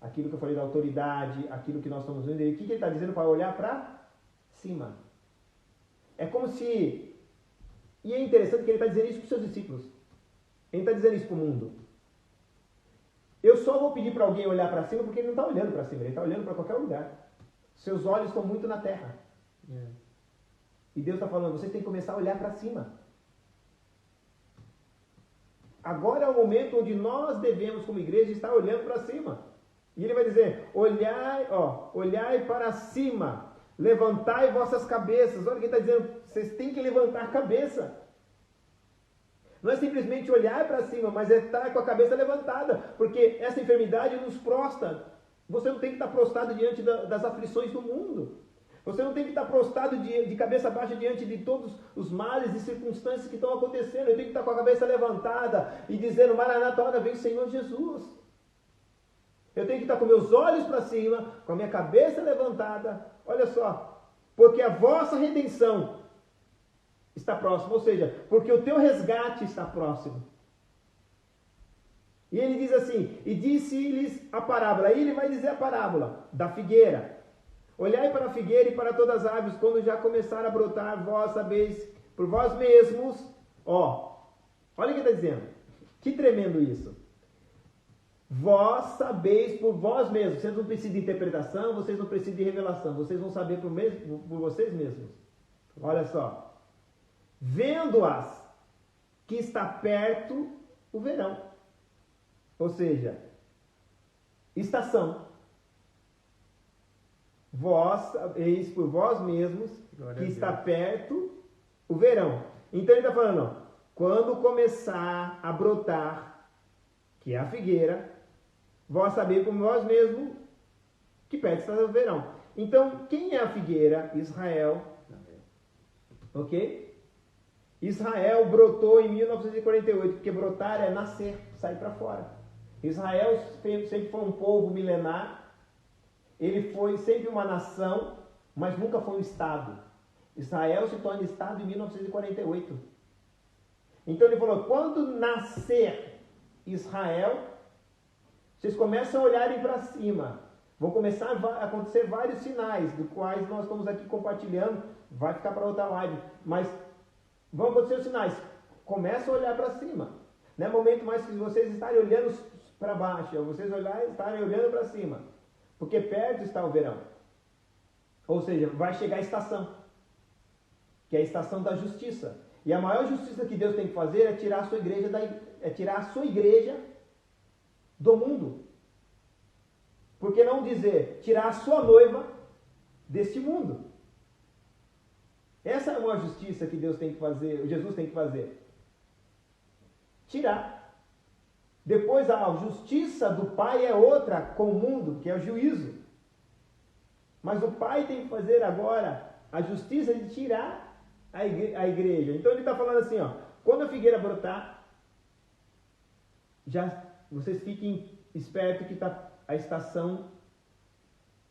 aquilo que eu falei da autoridade, aquilo que nós estamos vendo, o que ele está dizendo para olhar para cima? É como se... E é interessante que ele está dizendo isso para os seus discípulos. Ele está dizendo isso para o mundo. Eu só vou pedir para alguém olhar para cima porque ele não está olhando para cima, ele está olhando para qualquer lugar. Seus olhos estão muito na terra. É. E Deus está falando, vocês têm que começar a olhar para cima. Agora é o momento onde nós devemos, como igreja, estar olhando para cima. E ele vai dizer, olhai para cima, levantai vossas cabeças. Olha o que ele está dizendo, vocês têm que levantar a cabeça. Não é simplesmente olhar para cima, mas é estar com a cabeça levantada, porque essa enfermidade nos prostra. Você não tem que estar prostrado diante das aflições do mundo. Você não tem que estar prostrado de cabeça baixa diante de todos os males e circunstâncias que estão acontecendo. Eu tenho que estar com a cabeça levantada e dizendo, Maranata, hora vem o Senhor Jesus. Eu tenho que estar com meus olhos para cima, com a minha cabeça levantada. Olha só, porque a vossa redenção está próxima, ou seja, porque o teu resgate está próximo. E ele diz assim, e disse-lhes a parábola, aí ele vai dizer a parábola da figueira. Olhai para a figueira e para todas as árvores, quando já começar a brotar, vós sabeis por vós mesmos, olha o que está dizendo, que tremendo isso. Vós sabeis por vós mesmos, vocês não precisam de interpretação, vocês não precisam de revelação, vocês vão saber por vocês mesmos. Olha só, vendo-as que está perto o verão, ou seja, estação. Vós sabeis por vós mesmos que está perto o verão. Então ele está falando, quando começar a brotar, que é a figueira, vós sabeis por vós mesmos que perto está o verão. Então, quem é a figueira? Israel. Ok? Israel brotou em 1948, porque brotar é nascer, sair para fora. Israel sempre foi um povo milenar. Ele foi sempre uma nação, mas nunca foi um Estado. Israel se torna Estado em 1948. Então ele falou, quando nascer Israel, vocês começam a olharem para cima. Vão começar a acontecer vários sinais, dos quais nós estamos aqui compartilhando. Vai ficar para outra live. Mas vão acontecer os sinais. Começa a olhar para cima. Não é momento mais que vocês estarem olhando para baixo. É vocês estarem olhando para cima. Porque perto está o verão. Ou seja, vai chegar a estação. Que é a estação da justiça. E a maior justiça que Deus tem que fazer é tirar a sua igreja do mundo. Por que não dizer, tirar a sua noiva deste mundo? Essa é a maior justiça que Deus tem que fazer, Jesus tem que fazer. Tirar. Depois a justiça do Pai é outra com o mundo, que é o juízo. Mas o Pai tem que fazer agora a justiça de tirar a igreja. Então ele está falando assim, quando a figueira brotar, já vocês fiquem espertos que a estação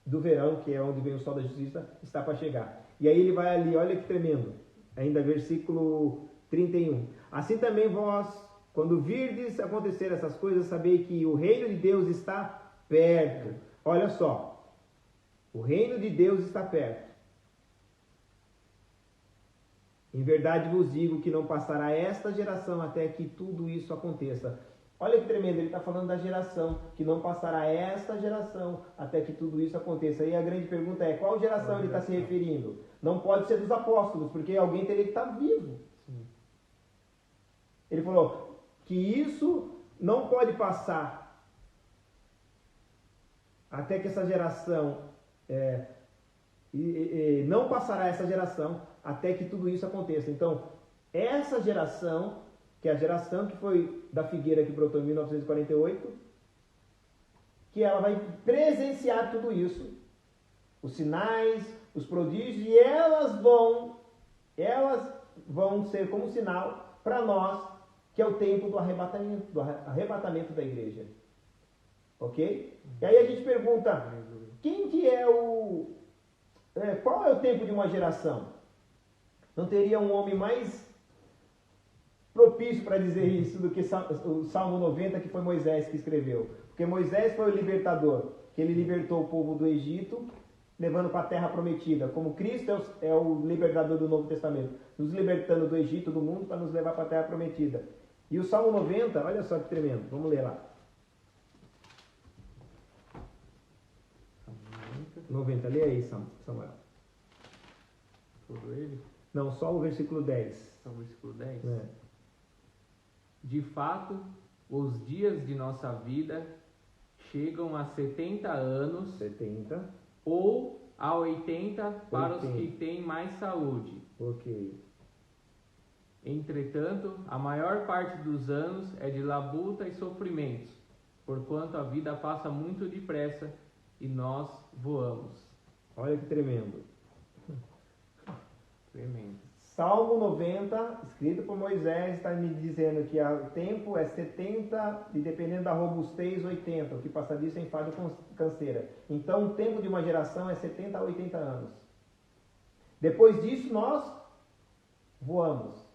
do verão, que é onde vem o sol da justiça, está para chegar. E aí ele vai ali, olha que tremendo, ainda versículo 31. Assim também vós, quando virdes acontecer essas coisas, sabei que o reino de Deus está perto. Olha só, o reino de Deus está perto. Em verdade vos digo que não passará esta geração até que tudo isso aconteça. Olha que tremendo, ele está falando da geração, que não passará esta geração até que tudo isso aconteça. E a grande pergunta é, qual geração ele está se referindo? Não pode ser dos apóstolos, porque alguém teria que estar vivo. Sim. Ele falou que isso não pode passar até que essa geração, não passará essa geração até que tudo isso aconteça. Então, essa geração, que é a geração que foi da figueira que brotou em 1948, que ela vai presenciar tudo isso, os sinais, os prodígios, e elas vão ser como sinal para nós, que é o tempo do arrebatamento da igreja. Ok? E aí a gente pergunta, quem que é qual é o tempo de uma geração? Não teria um homem mais propício para dizer isso do que o Salmo 90, que foi Moisés que escreveu. Porque Moisés foi o libertador, que ele libertou o povo do Egito, levando para a terra prometida. Como Cristo é o libertador do Novo Testamento, nos libertando do Egito, do mundo, para nos levar para a terra prometida. E o Salmo 90, olha só que tremendo, vamos ler lá. 90. Lê aí, Samuel. Todo ele? Não, só o versículo 10. Só o versículo 10? É. De fato, os dias de nossa vida chegam a 70 anos 70. ou a 80 para os 80. que têm mais saúde. Ok. Entretanto, a maior parte dos anos é de labuta e sofrimentos, porquanto a vida passa muito depressa e nós voamos. Olha que tremendo. Tremendo. Salmo 90, escrito por Moisés, está me dizendo que o tempo é 70 e dependendo da robustez, 80. O que passa disso é enfado e canseira. Então o tempo de uma geração é 70 a 80 anos. Depois disso nós voamos.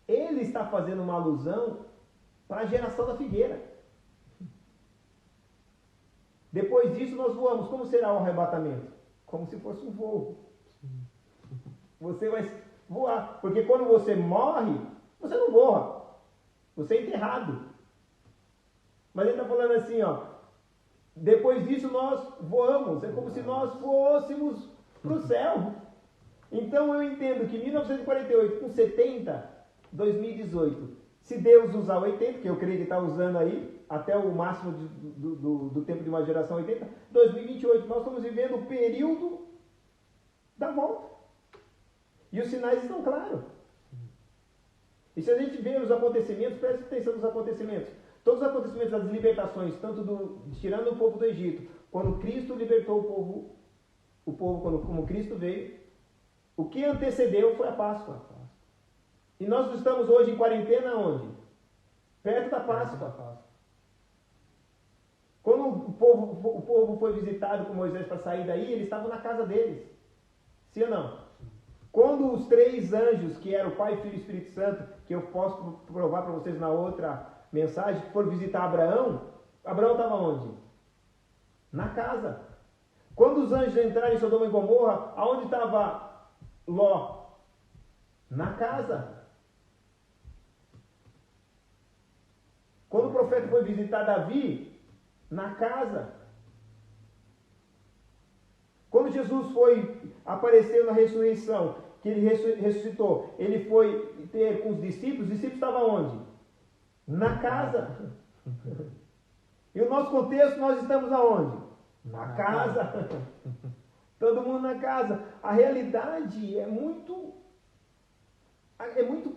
Ele está fazendo uma alusão para a geração da figueira. Depois disso nós voamos. Como será o arrebatamento? Como se fosse um voo. Você vai voar. Porque quando você morre, você não voa. Você é enterrado. Mas ele está falando assim, ó. Depois disso nós voamos. É como se nós fôssemos para o céu. Então eu entendo que em 1948, com 70, 2018, se Deus usar 80, que eu creio que está usando aí, até o máximo do tempo de uma geração 80, 2028, nós estamos vivendo o período da volta. E os sinais estão claros. E se a gente vê os acontecimentos, preste atenção nos acontecimentos. Todos os acontecimentos das libertações, tanto tirando o povo do Egito, quando Cristo libertou o povo como Cristo veio, o que antecedeu foi a Páscoa. E nós estamos hoje em quarentena onde? Perto da Páscoa. Quando o povo foi visitado com Moisés para sair daí, eles estavam na casa deles. Sim ou não? Quando os 3 anjos, que eram o Pai, Filho e Espírito Santo, que eu posso provar para vocês na outra mensagem, foram visitar Abraão, Abraão estava onde? Na casa. Quando os anjos entraram em Sodoma e Gomorra, aonde estava Ló? Na casa. Quando o profeta foi visitar Davi, na casa. Quando Jesus apareceu na ressurreição, que ele ressuscitou, ele foi ter com os discípulos estavam onde? Na casa. E o nosso contexto, nós estamos aonde? Na casa. Todo mundo na casa. A realidade é muito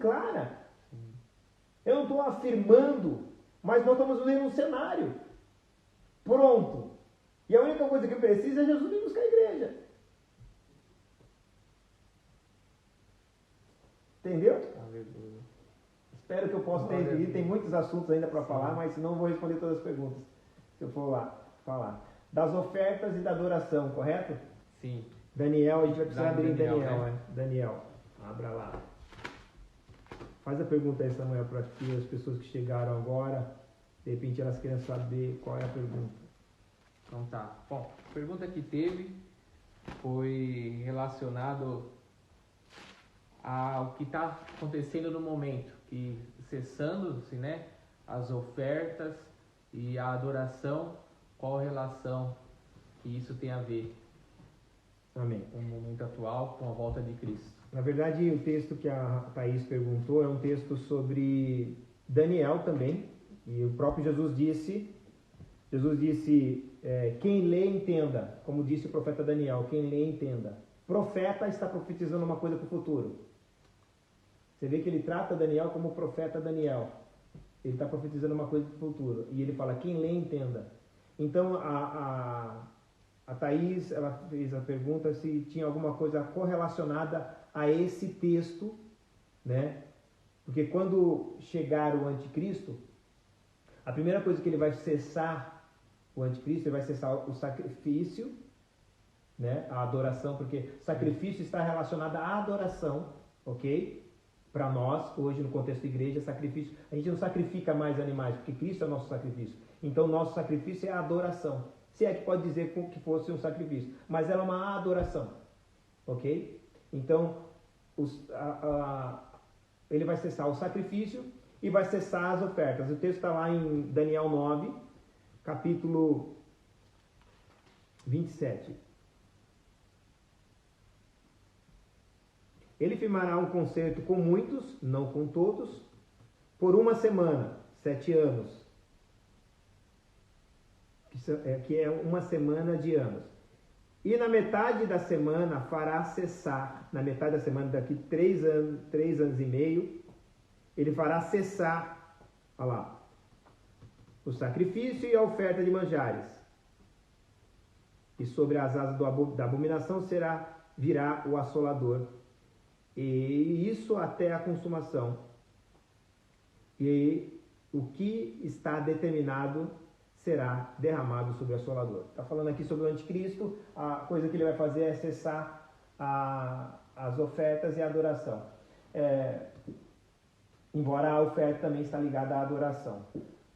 clara. Eu não estou afirmando, mas nós estamos vivendo um cenário pronto. E a única coisa que precisa é Jesus vir buscar a igreja. Entendeu? Aleluia. Espero que eu possa ter entendido. Tem muitos assuntos ainda para falar, mas senão eu vou responder todas as perguntas. Se eu for lá falar. Das ofertas e da adoração, correto? Sim. Daniel, a gente vai precisar abrir Daniel, Daniel, né? Daniel, abra lá. Faz a pergunta aí, Samuel, para que as pessoas que chegaram agora, de repente elas querem saber qual é a pergunta. Então tá. Bom, a pergunta que teve foi relacionado ao que está acontecendo no momento, que cessando-se, né, as ofertas e a adoração, qual relação que isso tem a ver Amém. com o momento atual, com a volta de Cristo? Na verdade, o texto que a Thaís perguntou é um texto sobre Daniel também, e o próprio Jesus disse, quem lê entenda, como disse o profeta Daniel, quem lê entenda. Profeta está profetizando uma coisa para o futuro. Você vê que ele trata Daniel como o profeta Daniel. Ele está profetizando uma coisa para o futuro. E ele fala, quem lê entenda. Então a Thaís, ela fez a pergunta se tinha alguma coisa correlacionada a esse texto, né? Porque quando chegar o anticristo, a primeira coisa que ele vai cessar, o anticristo, ele vai cessar o sacrifício, né? A adoração, porque sacrifício está relacionado à adoração, ok? Para nós, hoje no contexto da igreja, sacrifício, a gente não sacrifica mais animais, porque Cristo é o nosso sacrifício. Então, nosso sacrifício é a adoração. Se é que pode dizer que fosse um sacrifício, mas ela é uma adoração, ok? Então, ele vai cessar o sacrifício e vai cessar as ofertas. O texto está lá em Daniel 9, capítulo 27. Ele firmará um concerto com muitos, não com todos, por 1 semana, 7 anos. Que é 1 semana de anos. E na metade da semana fará cessar, na metade da semana, daqui 3 anos e meio, ele fará cessar, olha lá, o sacrifício e a oferta de manjares. E sobre as asas da abominação virá o assolador. E isso até a consumação. E o que está determinado será derramado sobre o assolador. Está falando aqui sobre o anticristo. A coisa que ele vai fazer é cessar as ofertas e a adoração. Embora a oferta também está ligada à adoração.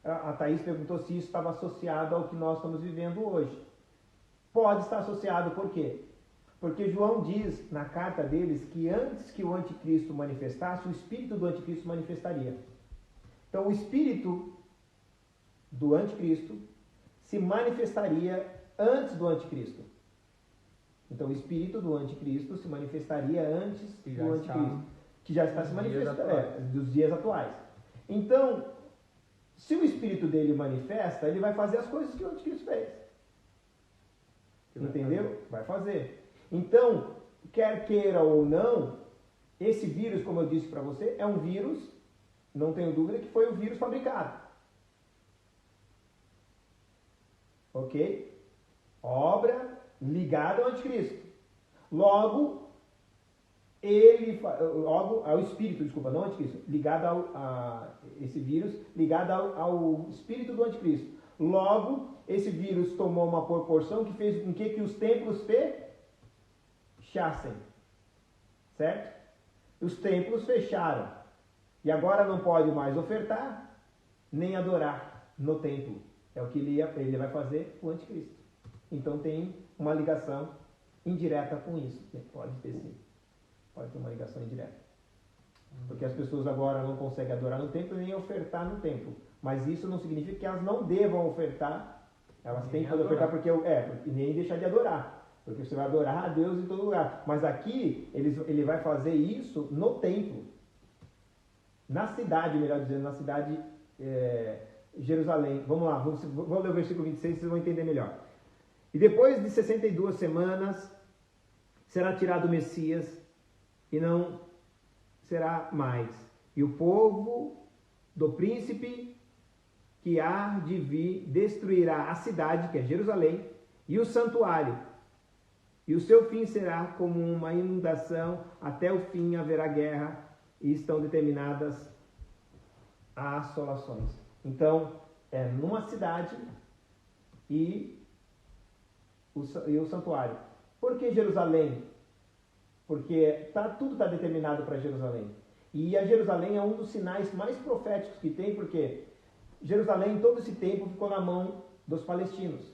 A Thaís perguntou se isso estava associado ao que nós estamos vivendo hoje. Pode estar associado, por quê? Porque João diz na carta deles que antes que o anticristo manifestasse, o espírito do anticristo manifestaria. Então o espírito do anticristo se manifestaria antes do anticristo. Então o espírito do anticristo se manifestaria antes do anticristo, que já está se manifestando, dos dias atuais. Então, se o espírito dele manifesta, ele vai fazer as coisas que o anticristo fez. Entendeu? Vai fazer. Então, quer queira ou não, esse vírus, como eu disse para você, é um vírus, não tenho dúvida que foi um vírus fabricado. Ok? Obra ligada ao anticristo. Logo, ao espírito, desculpa, não ao anticristo, ligado a esse vírus, ligado ao espírito do anticristo. Logo, esse vírus tomou uma proporção que fez com que os templos fechassem. Certo? Os templos fecharam. E agora não pode mais ofertar, nem adorar no templo. É o que ele vai fazer o anticristo. Então tem uma ligação indireta com isso. Pode ter sim. Pode ter uma ligação indireta. Porque as pessoas agora não conseguem adorar no templo nem ofertar no templo. Mas isso não significa que elas não devam ofertar. Elas têm que ofertar porque nem deixar de adorar. Porque você vai adorar a Deus em todo lugar. Mas aqui ele vai fazer isso no templo. Na cidade, melhor dizendo, na cidade Jerusalém. Vamos lá, vamos ler o versículo 26, vocês vão entender melhor. E depois de 62 semanas será tirado o Messias e não será mais. E o povo do príncipe que há de vir destruirá a cidade, que é Jerusalém, e o santuário. E o seu fim será como uma inundação, até o fim haverá guerra, e estão determinadas as assolações. Então, é numa cidade e o santuário. Por que Jerusalém? Porque tudo está determinado para Jerusalém. E a Jerusalém é um dos sinais mais proféticos que tem, porque Jerusalém, todo esse tempo, ficou na mão dos palestinos.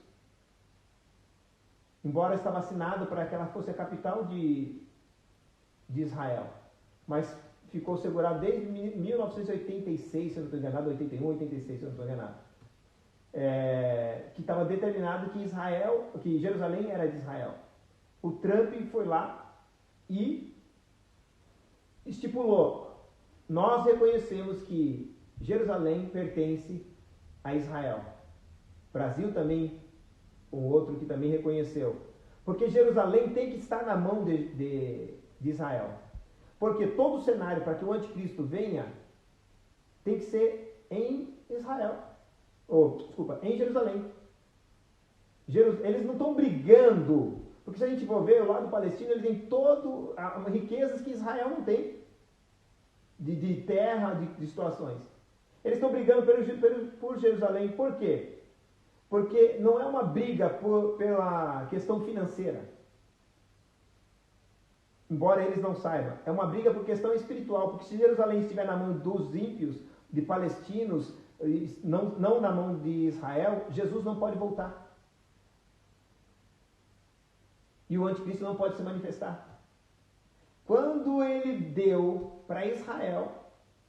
Embora estava assinado para que ela fosse a capital de Israel. Mas ficou segurado desde 1986, se eu não estou enganado, 81, 86, se eu não estou enganado. Que estava determinado que Jerusalém era de Israel. O Trump foi lá e estipulou: nós reconhecemos que Jerusalém pertence a Israel. Brasil também, um outro que também reconheceu. Porque Jerusalém tem que estar na mão de Israel. Porque todo o cenário para que o anticristo venha tem que ser em Israel. Em Jerusalém. Eles não estão brigando. Porque se a gente for ver o lado palestino, eles têm todas as riquezas que Israel não tem. De terra, de situações. Eles estão brigando por Jerusalém. Por quê? Porque não é uma briga pela questão financeira. Embora eles não saibam. É uma briga por questão espiritual. Porque se Jerusalém estiver na mão dos ímpios, de palestinos, não na mão de Israel, Jesus não pode voltar. E o anticristo não pode se manifestar. Quando ele deu para Israel,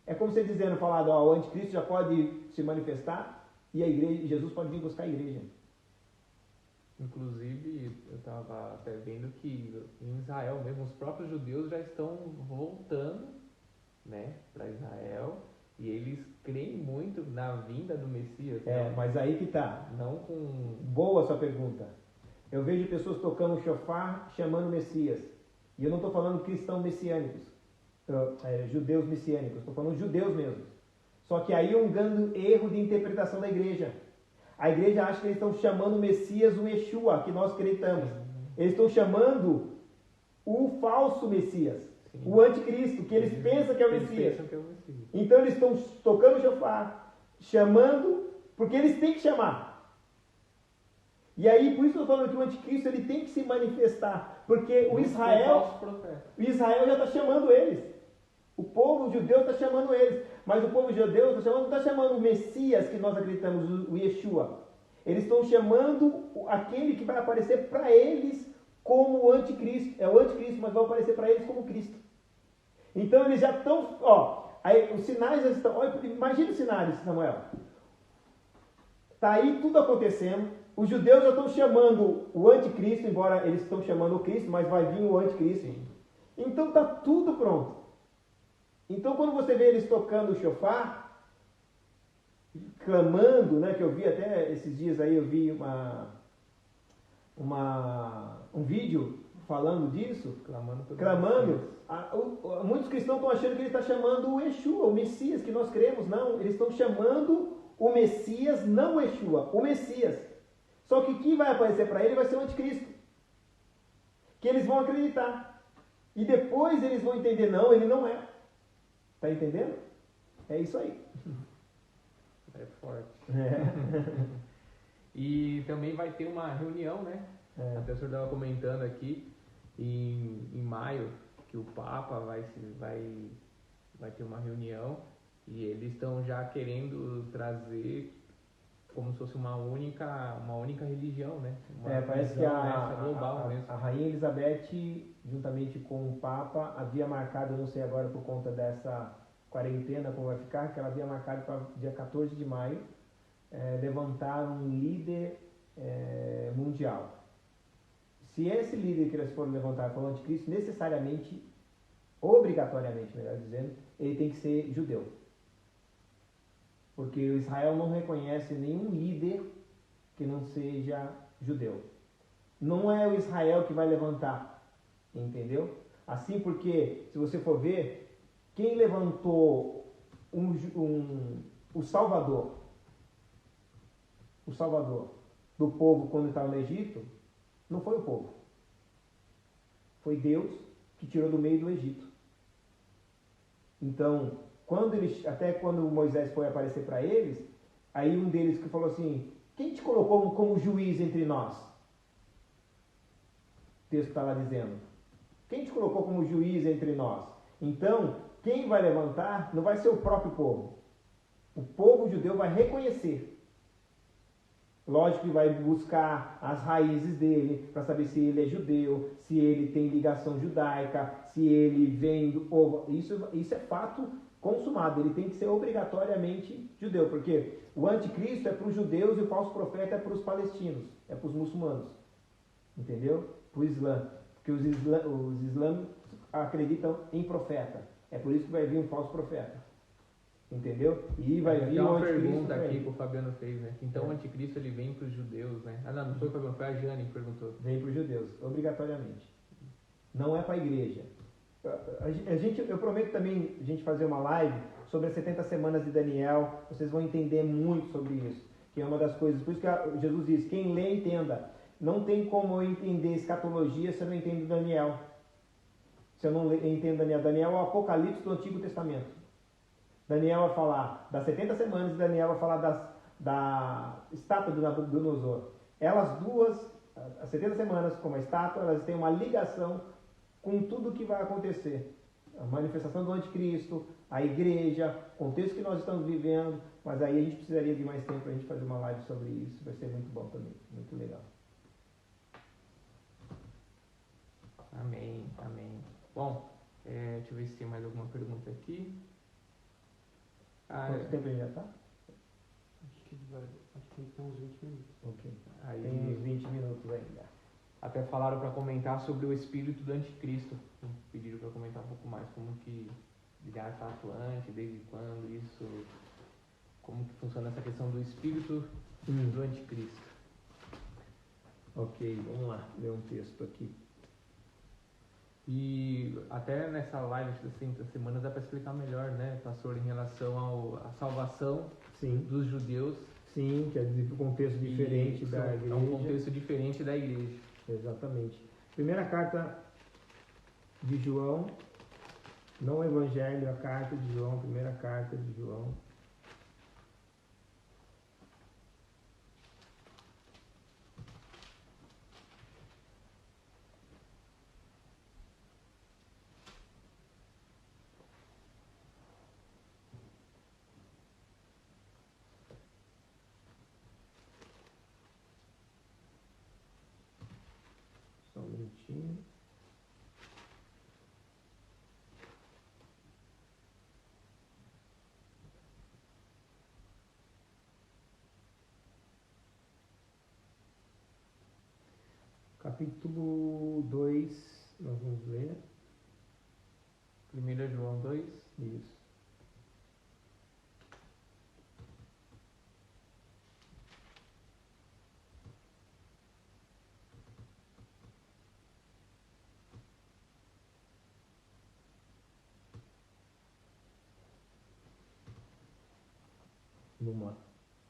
é como se dizendo, o anticristo já pode se manifestar e a igreja, Jesus pode vir buscar a igreja. Inclusive, eu estava até vendo que em Israel mesmo, os próprios judeus já estão voltando, né, para Israel, e eles creem muito na vinda do Messias. Mas aí que tá. Não com... Boa sua pergunta. Eu vejo pessoas tocando shofar, chamando Messias. E eu não estou falando cristãos messiânicos, judeus messiânicos, estou falando judeus mesmo. Só que aí é um grande erro de interpretação da igreja. A igreja acha que eles estão chamando o Messias o Yeshua, que nós acreditamos. Eles estão chamando o falso Messias, sim, o anticristo, que eles pensam que é o Messias. Então eles estão tocando shofar, chamando, porque eles têm que chamar. E aí, por isso eu estou falando que o anticristo ele tem que se manifestar, porque o Israel já está chamando eles. O povo judeu está chamando eles, mas o povo judeu não está chamando o Messias que nós acreditamos, o Yeshua. Eles estão chamando aquele que vai aparecer para eles como o anticristo. É o anticristo, mas vai aparecer para eles como Cristo. Então eles já estão, aí os sinais já estão, imagina os sinais, Samuel. Está aí tudo acontecendo, os judeus já estão chamando o anticristo, embora eles estão chamando o Cristo, mas vai vir o anticristo. Sim. Então está tudo pronto. Então, quando você vê eles tocando o shofar, clamando, né, que eu vi até esses dias aí, eu vi um vídeo falando disso, clamando, muitos cristãos estão achando que ele está chamando o Yeshua, o Messias, que nós cremos. Não, eles estão chamando o Messias, não o Yeshua, o Messias. Só que quem vai aparecer para ele vai ser o anticristo, que eles vão acreditar. E depois eles vão entender, não, ele não é. Tá entendendo? É isso aí. É forte. E também vai ter uma reunião, né? Até o senhor estava comentando aqui, em maio, que o Papa vai ter uma reunião e eles estão já querendo trazer como se fosse uma única religião, né? Parece que a Rainha Elizabeth, juntamente com o Papa, havia marcado, eu não sei agora por conta dessa quarentena como vai ficar, que ela havia marcado para dia 14 de maio, levantar um líder mundial. Se esse líder que eles forem levantar for o anticristo, necessariamente, obrigatoriamente, melhor dizendo, ele tem que ser judeu. Porque o Israel não reconhece nenhum líder que não seja judeu. Não é o Israel que vai levantar, entendeu? Assim, porque, se você for ver, quem levantou o Salvador do povo quando estava no Egito, não foi o povo. Foi Deus que tirou do meio do Egito. Então, até quando Moisés foi aparecer para eles, aí um deles que falou assim, quem te colocou como juiz entre nós? O texto está lá dizendo, quem te colocou como juiz entre nós? Então, quem vai levantar não vai ser o próprio povo. O povo judeu vai reconhecer. Lógico que vai buscar as raízes dele, para saber se ele é judeu, se ele tem ligação judaica, se ele vem do povo. Isso é fato consumado, ele tem que ser obrigatoriamente judeu, porque o anticristo é para os judeus e o falso profeta é para os palestinos, é para os muçulmanos, entendeu? Para o Islã, porque os islâmicos acreditam em profeta, é por isso que vai vir um falso profeta, entendeu? E vai vir uma pergunta aqui que o Fabiano fez, né? Então o anticristo ele vem para os judeus, né? Não foi o Fabiano, foi a Jane que perguntou. Vem para os judeus, obrigatoriamente, não é para a igreja. Eu prometo também a gente fazer uma live sobre as 70 semanas de Daniel. Vocês vão entender muito sobre isso, que é uma das coisas. Por isso que Jesus diz, quem lê, entenda. Não tem como eu entender escatologia se eu não entendo Daniel. Se eu não entendo Daniel. Daniel é o Apocalipse do Antigo Testamento. Daniel vai falar das 70 semanas e Daniel vai falar da estátua do Nabucodonosor. Elas duas, as 70 semanas como a estátua, elas têm uma ligação com tudo o que vai acontecer. A manifestação do anticristo, a igreja, o contexto que nós estamos vivendo, mas aí a gente precisaria de mais tempo para a gente fazer uma live sobre isso, vai ser muito bom também, muito legal. Amém, amém. Bom, deixa eu ver se tem mais alguma pergunta aqui. Quanto tempo ele já está? Acho que Acho que tem que ter uns 20 minutos. Ok. Aí, Tem uns 20 minutos ainda. até falaram para comentar sobre o espírito do anticristo. Pediram para comentar um pouco mais como que ele está atuante, desde quando isso, como que funciona essa questão do espírito do anticristo. Ok, vamos lá, ler um texto aqui. E até nessa live das semanas dá para explicar melhor, né, pastor, em relação à salvação Sim, dos judeus. sim, quer dizer, um contexto diferente da igreja. É um contexto diferente da igreja. Exatamente. Primeira carta de João, não o Evangelho, a carta de João, primeira carta de João. Só um minutinho. Capítulo 2, nós vamos ler. 1 João 2. Isso. No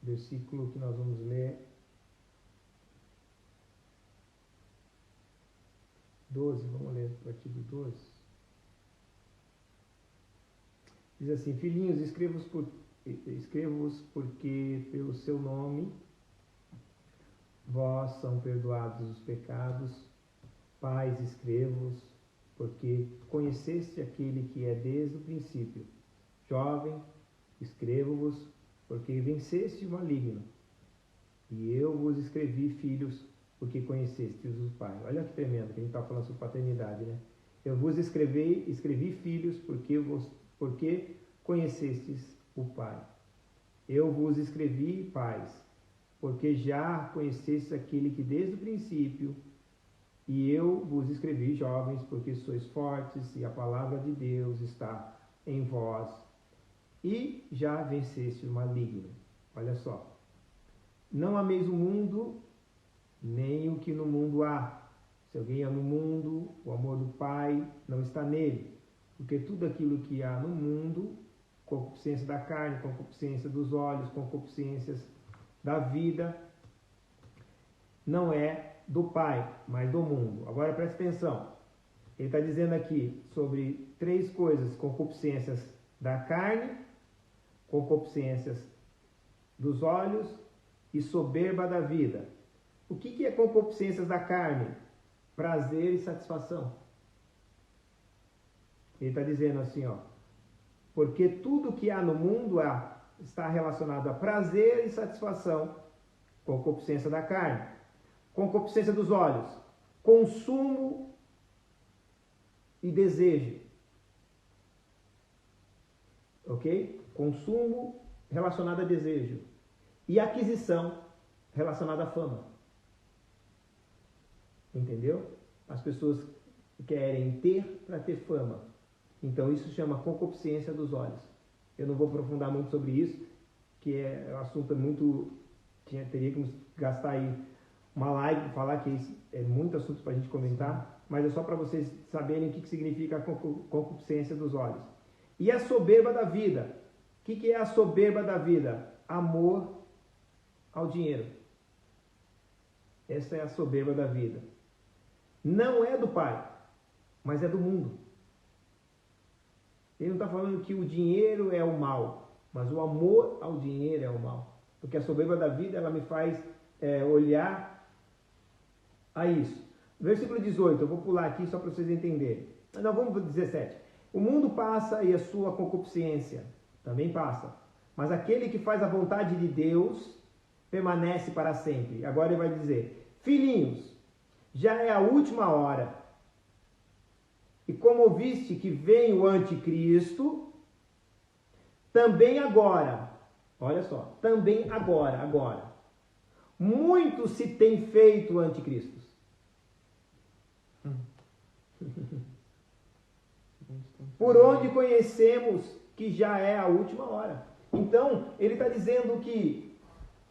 versículo que nós vamos ler, 12, vamos ler o artigo 12. Diz assim: filhinhos, escrevo-vos porque pelo seu nome vós são perdoados os pecados. Pais, escrevo-vos porque conheceste aquele que é desde o princípio. Jovem, escrevo-vos porque venceste o maligno. E eu vos escrevi, filhos, porque conhecestes o Pai. Olha que tremendo, que a gente está falando sobre paternidade, né? Eu vos escrevi, filhos, porque conhecestes o Pai. Eu vos escrevi, pais, porque já conhecestes aquele que desde o princípio. E eu vos escrevi, jovens, porque sois fortes e a palavra de Deus está em vós. E já venceste o maligno. Olha só. Não ameis o mundo, nem o que no mundo há. Se alguém há no mundo, o amor do Pai não está nele. Porque tudo aquilo que há no mundo, concupiscência da carne, concupiscência dos olhos, concupiscências da vida, não é do Pai, mas do mundo. Agora preste atenção. Ele está dizendo aqui sobre 3 coisas: concupiscências da carne, concupiscências dos olhos e soberba da vida. O que é concupiscências da carne? Prazer e satisfação. Ele está dizendo assim, ó, porque tudo que há no mundo está relacionado a prazer e satisfação, concupiscência da carne. Concupiscência dos olhos, consumo e desejo. Ok? Consumo relacionado a desejo. E aquisição relacionada à fama. Entendeu? As pessoas querem ter para ter fama. Então isso chama concupiscência dos olhos. Eu não vou aprofundar muito sobre isso, que o assunto é muito... Teria que gastar aí uma live para falar, que é muito assunto para a gente comentar, mas é só para vocês saberem o que significa a concupiscência dos olhos. E a soberba da vida. O que é a soberba da vida? Amor ao dinheiro. Essa é a soberba da vida. Não é do Pai, mas é do mundo. Ele não está falando que o dinheiro é o mal, mas o amor ao dinheiro é o mal. Porque a soberba da vida, ela me faz olhar a isso. Versículo 18, eu vou pular aqui só para vocês entenderem. Não, vamos para 17. O mundo passa e a sua concupiscência também passa. Mas aquele que faz a vontade de Deus permanece para sempre. Agora ele vai dizer: filhinhos, já é a última hora. E como ouviste que vem o anticristo, também agora Olha só, também agora, muito se tem feito anticristos. Por onde conhecemos que já é a última hora. Então, ele está dizendo que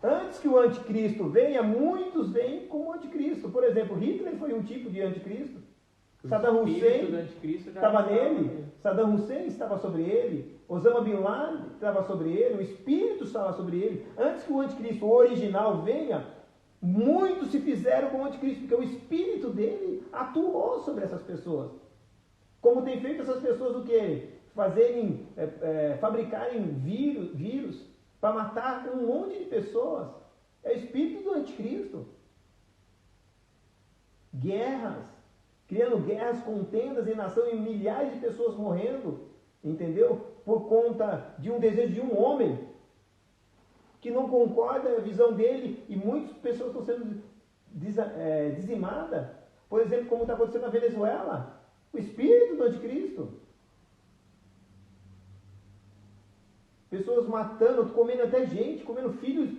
antes que o anticristo venha, muitos vêm como anticristo. Por exemplo, Hitler foi um tipo de anticristo. Saddam Hussein estava nele. Saddam Hussein estava sobre ele. Osama Bin Laden estava sobre ele. O Espírito estava sobre ele. Antes que o anticristo original venha, muitos se fizeram como anticristo, porque o Espírito dele atuou sobre essas pessoas. Como tem feito essas pessoas o quê? Fabricarem vírus para matar um monte de pessoas. É o espírito do anticristo. Guerras, criando guerras, contendas em nação e milhares de pessoas morrendo, entendeu? Por conta de um desejo de um homem que não concorda com a visão dele, e muitas pessoas estão sendo dizimadas. Por exemplo, como está acontecendo na Venezuela, o espírito do anticristo. Pessoas matando, comendo até gente, comendo filhos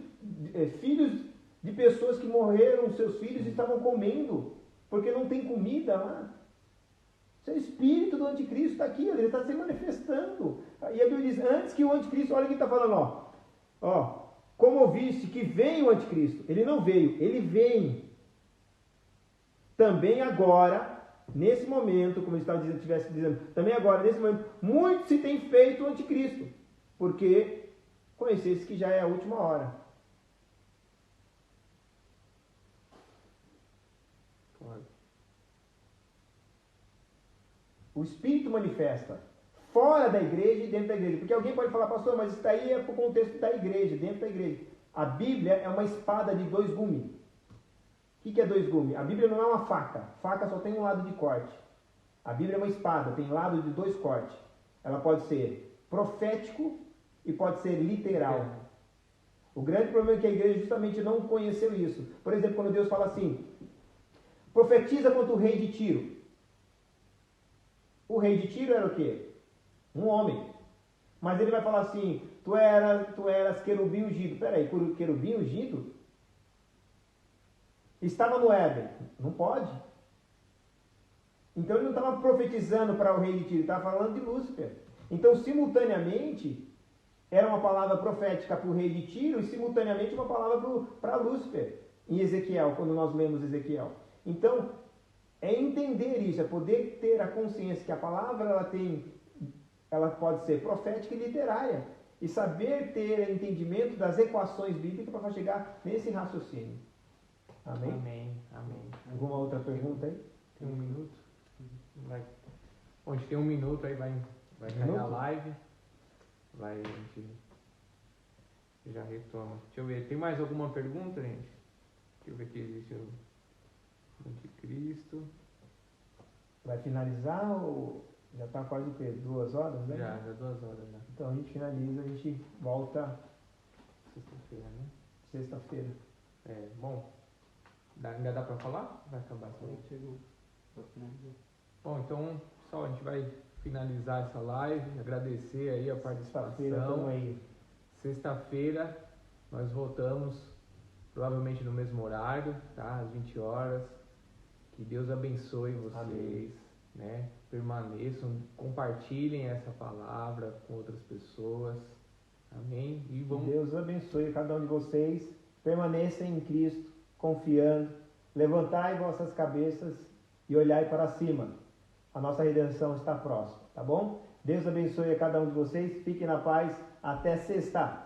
de pessoas que morreram, seus filhos estavam comendo, porque não tem comida lá. Isso é o espírito do anticristo, está aqui, ele está se manifestando. E a Bíblia diz, antes que o anticristo, olha o que está falando, ó, como ouviste que vem o anticristo, ele não veio, ele vem. Também agora, nesse momento, como ele estivesse dizendo, também agora, nesse momento, muito se tem feito o anticristo, porque conhecesse que já é a última hora. O Espírito manifesta fora da igreja e dentro da igreja. Porque alguém pode falar, pastor, mas isso aí é para o contexto da igreja, dentro da igreja. A Bíblia é uma espada de 2 gumes. O que é 2 gumes? A Bíblia não é uma faca. Faca só tem um lado de corte. A Bíblia é uma espada, tem lado de 2 cortes. Ela pode ser profético e pode ser literal. O grande problema é que a igreja justamente não conheceu isso. Por exemplo, quando Deus fala assim, profetiza contra o rei de Tiro. O rei de Tiro era o quê? Um homem. Mas ele vai falar assim, tu eras querubim ungido. Peraí, querubim ungido? Estava no Éden. Não pode. Então ele não estava profetizando para o rei de Tiro, ele estava falando de Lúcifer. Então, simultaneamente, era uma palavra profética para o rei de Tiro e simultaneamente uma palavra para Lúcifer, em Ezequiel, quando nós lemos Ezequiel. Então, é entender isso, é poder ter a consciência que a palavra ela pode ser profética e literária, e saber ter entendimento das equações bíblicas para chegar nesse raciocínio. Amém? Amém, amém. Alguma outra pergunta aí? Tem 1 minuto? Bom, a gente tem 1 minuto, aí vai cair a live. A gente já retoma. Deixa eu ver, tem mais alguma pergunta, gente? Deixa eu ver aqui, existe o anticristo. Vai finalizar ou já está quase o quê? 2 horas, né? Já 2 horas já. Então a gente finaliza, a gente volta Sexta-feira, né? sexta-feira. Bom, ainda dá para falar? Vai acabar essa live? Chegou. Pra finalizar. Bom, então, pessoal, a gente vai finalizar essa live, agradecer aí a Sexta-feira participação. estamos aí. Sexta-feira nós voltamos, provavelmente no mesmo horário, tá? Às 20 horas. Que Deus abençoe vocês, Amém. né? Permaneçam, compartilhem essa palavra com outras pessoas. Amém? E vamos... Deus abençoe cada um de vocês. Permaneçam em Cristo, confiando. Levantai vossas cabeças e olhai para cima. A nossa redenção está próxima, tá bom? Deus abençoe a cada um de vocês. Fiquem na paz. Até sexta.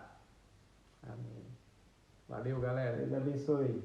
Amém. Valeu, galera. Deus abençoe.